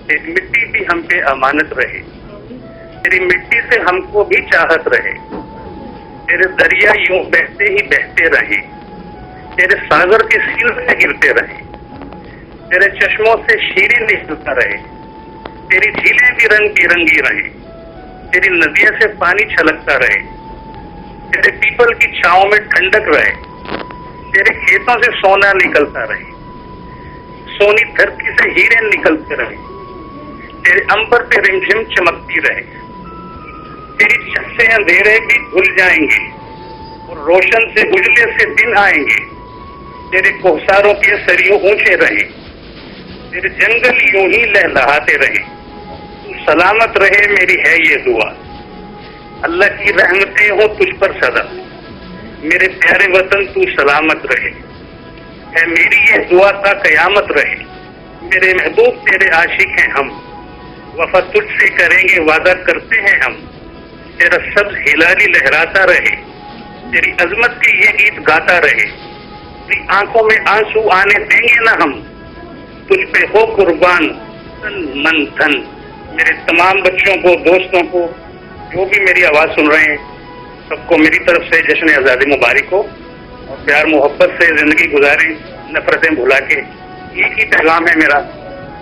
तेरी मिट्टी भी हम पे अमानत रहे, तेरी मिट्टी से हमको भी चाहत रहे, तेरे दरिया यूं बहते ही बहते रहे, तेरे सागर के सील में गिरते रहे, तेरे चश्मों से शीरें निकलता रहे, तेरी झीलें भी रंग बिरंगी रहे, तेरी नदियों से पानी छलकता रहे, तेरे पीपल की छांव में ठंडक रहे, तेरे खेतों से सोना निकलता रहे, सोनी धरती से हीरे निकलते रहे, तेरे अंबर पे रिमझिम चमकती रहे, तेरी छत से अंधेरे भी धुल जाएंगे और रोशन से उजले से दिन आएंगे, तेरे कोहसारों के सरियों ऊंचे रहे, तेरे जंगल यूं ही लहलहाते रहे, तू सलामत रहे मेरी है ये दुआ, अल्लाह की रहमतें हो तुझ पर सदा, मेरे प्यारे वतन तू सलामत रहे, है मेरी ये दुआ ता कयामत रहे, मेरे महबूब तेरे आशिक हैं हम, वफा तुझसे करेंगे वादा करते हैं हम, तेरा सब्ज हिलाली लहराता रहे, तेरी अजमत के ये गीत गाता रहे, तेरी आंखों में आंसू आने देंगे ना हम, तुझ पे हो कुर्बान तन मन धन। मेरे तमाम बच्चों को, दोस्तों को, जो भी मेरी आवाज सुन रहे हैं, सबको मेरी तरफ से जश्न आज़ादी मुबारक हो, और प्यार मोहब्बत से जिंदगी गुजारें, नफरतें भुला के। एक ही पैगाम है मेरा,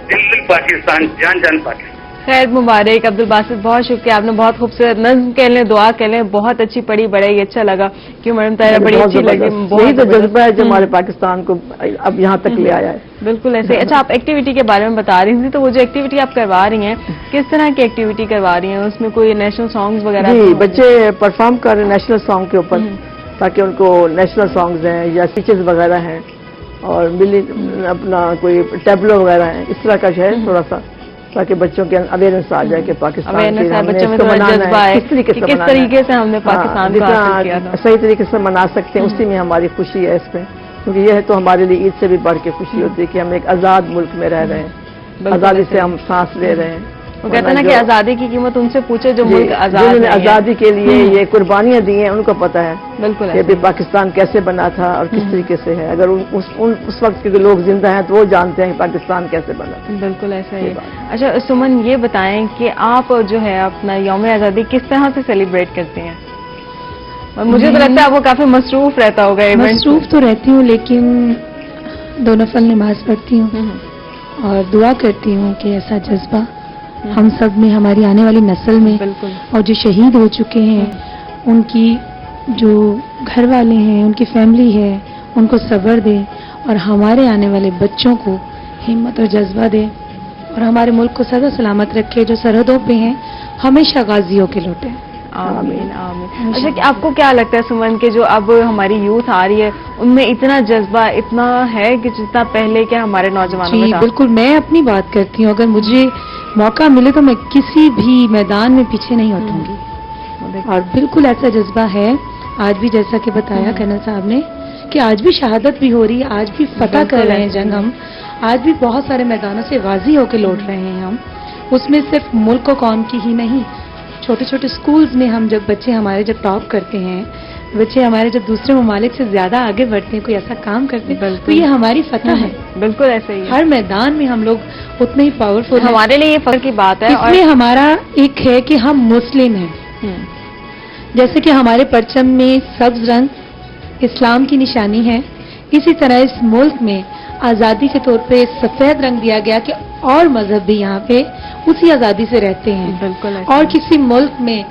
दिल दिल पाकिस्तान, जान जान पाकिस्तान। خیر مبارک عبد الباسط, بہت شکریہ, آپ نے بہت خوبصورت نظم کہہ لیں, دعا کہہ لیں, بہت اچھی پڑھی, بڑا ہی اچھا لگا کہ میڈم طاہرہ بڑی اچھی لگی. یہی تو جذبہ ہے جو ہمارے پاکستان کو اب یہاں تک لے آیا ہے. بالکل ایسے. اچھا, آپ ایکٹیویٹی کے بارے میں بتا رہی تھی, تو وہ جو ایکٹیویٹی آپ کروا رہی ہیں, کس طرح کی ایکٹیویٹی کروا رہی ہیں؟ اس میں کوئی نیشنل سانگز وغیرہ؟ جی, بچے پرفارم کر رہے ہیں نیشنل سانگ کے اوپر, تاکہ ان کو نیشنل سانگز ہیں یا اسپیچز وغیرہ ہیں اور ملی اپنا کوئی ٹیبلو وغیرہ ہیں, اس طرح کا جو ہے تھوڑا سا, تاکہ بچوں کے اویئرنس آ جائے کہ پاکستان کس طریقے سے ہم نے پاکستان کو حاصل کیا تھا, صحیح طریقے سے منا سکتے ہیں. اسی میں ہماری خوشی ہے اس پہ, کیونکہ یہ تو ہمارے لیے عید سے بھی بڑھ کے خوشی ہوتی ہے کہ ہم ایک آزاد ملک میں رہ رہے ہیں, آزادی سے ہم سانس لے رہے ہیں. وہ کہتے ہیں نا کہ آزادی کی قیمت ان سے پوچھے جو ملک جنہوں نے آزادی کے لیے یہ قربانیاں دی ہیں, ان کو پتہ ہے بالکل کہ پاکستان کیسے بنا تھا اور کس طریقے سے ہے. اگر اس وقت کے لوگ زندہ ہیں تو وہ جانتے ہیں کہ پاکستان کیسے بنا. بالکل ایسا ہی. اچھا سمن, یہ بتائیں کہ آپ جو ہے اپنا یوم آزادی کس طرح سے سیلیبریٹ کرتے ہیں؟ اور مجھے تو لگتا ہے وہ کافی مصروف رہتا ہوگا. مصروف تو رہتی ہوں, لیکن 2 نفل نماز پڑھتی ہوں اور دعا کرتی ہوں کہ ایسا جذبہ ہم سب میں, ہماری آنے والی نسل میں, اور جو شہید ہو چکے ہیں ان کی جو گھر والے ہیں, ان کی فیملی ہے, ان کو صبر دے, اور ہمارے آنے والے بچوں کو ہمت اور جذبہ دے, اور ہمارے ملک کو سدا سلامت رکھے. جو سرحدوں پہ ہیں ہمیشہ غازیوں کے لوٹے. آمین آمین. اچھا, کہ آپ کو کیا لگتا ہے سمن کہ جو اب ہماری یوتھ آ رہی ہے ان میں اتنا جذبہ اتنا ہے کہ جتنا پہلے کے ہمارے نوجوانوں میں تھا؟ بالکل, میں اپنی بات کرتی ہوں, اگر مجھے موقع ملے تو میں کسی بھی میدان میں پیچھے نہیں ہٹوں گی, اور بالکل ایسا جذبہ ہے. آج بھی جیسا کہ بتایا کرنل صاحب نے کہ آج بھی شہادت بھی ہو رہی ہے, آج بھی فتح کر رہے ہیں جنگ ہم, آج بھی بہت سارے میدانوں سے غازی ہو کے لوٹ رہے ہیں ہم. اس میں صرف ملک و قوم کی ہی نہیں, چھوٹے چھوٹے اسکولز میں ہم جب بچے ہمارے جب ٹاپ کرتے ہیں, بچے ہمارے جب دوسرے ممالک سے زیادہ آگے بڑھتے ہیں, کوئی ایسا کام کرتے ہیں, تو یہ ہماری فتح ہے. بالکل ایسا ہی. ہر میدان میں ہم لوگ اتنے ہی پاورفل ہیں. ہمارے لیے یہ فخر کی بات ہے. اس میں ہمارا ایک ہے کہ ہم مسلم ہیں, جیسے کہ ہمارے پرچم میں سبز رنگ اسلام کی نشانی ہے, اسی طرح اس ملک میں آزادی کے طور پہ سفید رنگ دیا گیا کہ اور مذہب بھی یہاں پہ اسی آزادی سے رہتے ہیں. بالکل. اور کسی ملک میں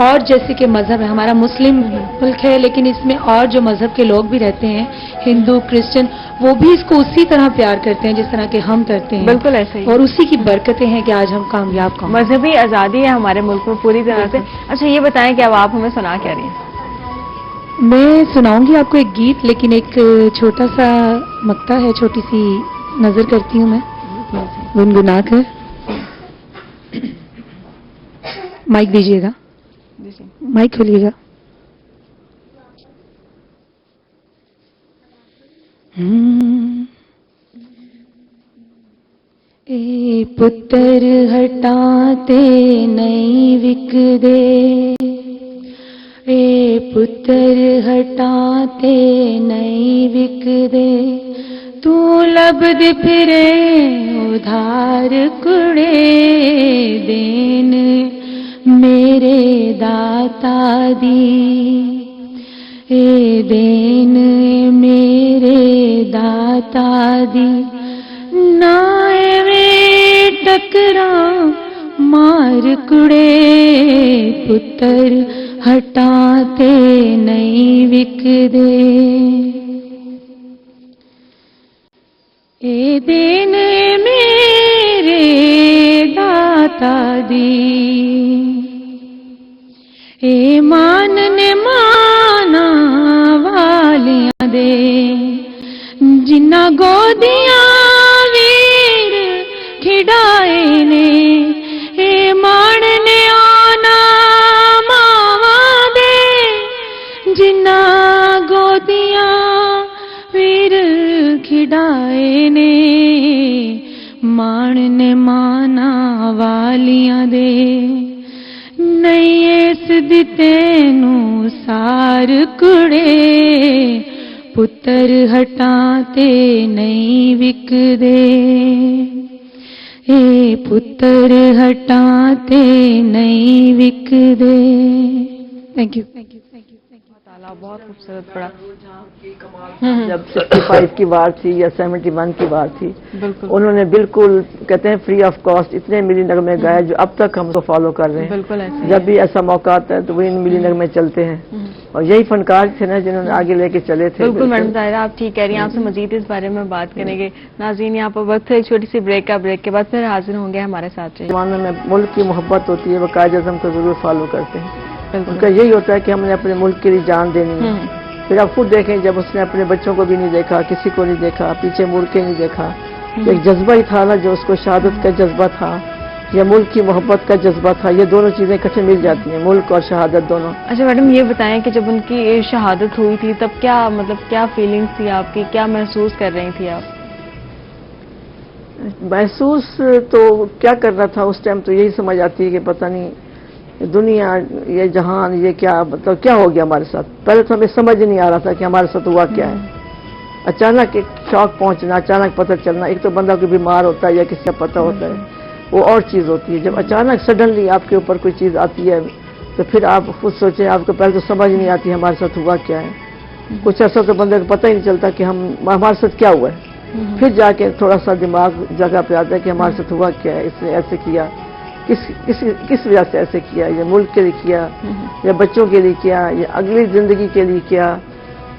اور جیسے کہ مذہب ہے, ہمارا مسلم ملک ہے, لیکن اس میں اور جو مذہب کے لوگ بھی رہتے ہیں, ہندو, کرسچن, وہ بھی اس کو اسی طرح پیار کرتے ہیں جس طرح کہ ہم کرتے ہیں. بالکل ایسے ہی. اور اسی کی برکتیں ہیں کہ آج ہم کامیاب ہیں. مذہبی آزادی ہے ہمارے ملک میں پوری طرح سے. اچھا یہ بتائیں کہ اب آپ ہمیں سنا کیا رہی ہیں؟ میں سناؤں گی آپ کو ایک گیت, لیکن ایک چھوٹا سا مقطع ہے, چھوٹی سی نظر کرتی ہوں میں گنگنا کر. مائک دیجیے گا, مائک کھولیے گا. اے پتر ہٹاتے نہیں وک دے, اے پتر ہٹاتے نہیں وک دے, تو لبد پھرے ادھار کڑے دین میرے داتا دی, اے دین میرے داتا دی, نائے وے ٹکرا مار کڑے, پتر ہٹاتے نہیں وک دے, اے دین میرے داتا دی, اے ماننے مانا والیاں دے, جنہ گودیاں ویر کھڑائے نے, اے ماننے آنا ماواں دے, جنہ گودیاں ویر کھڑائے نے, ماننے مانا والیاں دے, نہیں اس دتے نو سار کڑے, پتر ہٹاتے نہیں وک دے, اے پتر ہٹاتے نہیں وک دے. Thank you. माशाल्लाह बहुत खूबसूरत पढ़ा। जब 65 की वार थी या 71 की वार थी, बिल्कुल उन्होंने बिल्कुल कहते हैं फ्री ऑफ कॉस्ट इतने मिली नगमे गाए जो अब तक हम उसको फॉलो कर रहे हैं। बिल्कुल ऐसे जब भी ऐसा मौका आता है तो वही मिली नगमे चलते हैं, और यही फनकार थे ना जिन्होंने आगे लेके चले थे। बिल्कुल मैडम ताहिरा आप ठीक कह रही हैं। आपसे मजीद इस बारे में बात करेंगे। नाज़रीन यहाँ पर वक्त है एक छोटी सी ब्रेक का, ब्रेक के बाद फिर हाजिर होंगे हमारे साथ। जमाने में मुल्क की मोहब्बत होती है, वो कायद आज़म को जरूर फॉलो करते हैं। उनका यही होता है कि हमने अपने मुल्क के लिए जान देनी है। फिर आप खुद देखें, जब उसने अपने बच्चों को भी नहीं देखा, किसी को नहीं देखा, पीछे मुड़ के नहीं देखा, एक जज्बा ही था ना जो उसको शहादत का जज्बा था या मुल्क की मोहब्बत का जज्बा था। ये दोनों चीजें इकट्ठे मिल जाती हैं, मुल्क और शहादत दोनों। अच्छा मैडम ये बताएं कि जब उनकी शहादत हुई थी तब क्या मतलब क्या फीलिंग्स थी आपकी, क्या महसूस कर रही थी आप? महसूस तो क्या कर रहा था उस टाइम, तो यही समझ आती है कि पता नहीं दुनिया, ये जहान, ये क्या मतलब क्या हो गया हमारे साथ। पहले तो हमें समझ नहीं आ रहा था कि हमारे साथ हुआ क्या है। अचानक एक शौक पहुंचना, अचानक पता चलना, एक तो बंदा कोई बीमार होता है या किसी का पता होता है, वो और चीज होती है। जब अचानक सडनली आपके ऊपर कोई चीज आती है तो फिर आप खुद सोचें, आपको पहले तो समझ नहीं आती हमारे साथ हुआ क्या है। कुछ ऐसा तो बंदे को पता ही नहीं चलता कि हमारे साथ क्या हुआ है। फिर जाके थोड़ा सा दिमाग जगह पे आता है कि हमारे साथ हुआ क्या है, इसने ऐसे किया, किस वजह से ऐसे किया, या मुल्क के लिए किया या बच्चों के लिए किया या अगली जिंदगी के लिए किया।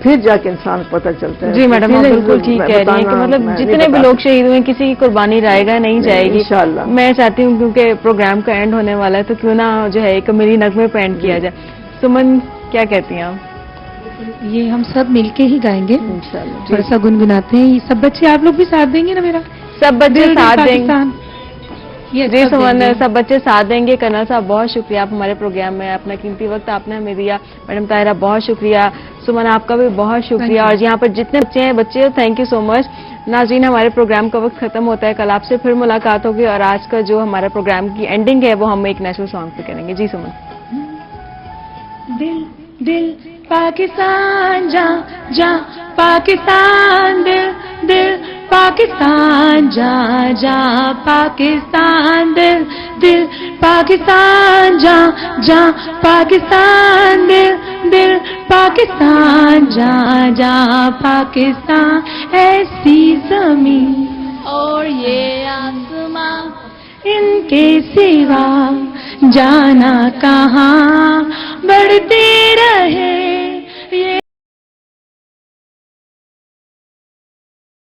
फिर जाके इंसान पता चलता है। जी मैडम आप बिल्कुल ठीक कह रही हैं कि मतलब जितने भी लोग शहीद हुए किसी की कुर्बानी रायगा नहीं जाएगी इंशाअल्लाह। मैं चाहती हूँ क्योंकि प्रोग्राम का एंड होने वाला है तो क्यों ना जो है एक मिली नगमे पे एंड किया जाए। सुमन क्या कहती हैं आप? ये हम सब मिलके ही गाएंगे इंशाअल्लाह। थोड़ा सा गुनगुनाते हैं। सब बच्चे आप लोग भी साथ देंगे ना मेरा? सब बच्चे साथ देंगे। ये जी सुमन सब बच्चे साथ देंगे। कर्नल साहब बहुत शुक्रिया, आप हमारे प्रोग्राम में अपना कीमती वक्त आपने हमें दिया। मैडम ताहिरा बहुत शुक्रिया, सुमन आपका भी बहुत शुक्रिया, और यहाँ पर जितने बच्चे हैं बच्चे थैंक यू सो मच। नाज़रीन हमारे प्रोग्राम का वक्त खत्म होता है, कल आपसे फिर मुलाकात होगी और आज का जो हमारा प्रोग्राम की एंडिंग है वो हम एक नेशनल सॉन्ग पे करेंगे। जी सुमन। दिल दिल पाकिस्तान जा जा पाकिस्तान, दिल दिल पाकिस्तान जा जा पाकिस्तान, दिल दिल पाकिस्तान जा जा पाकिस्तान, दिल दिल पाकिस्तान जा जा पाकिस्तान। ऐसी ज़मीं और ये आसमां, इनके सिवा जाना कहाँ, बढ़ती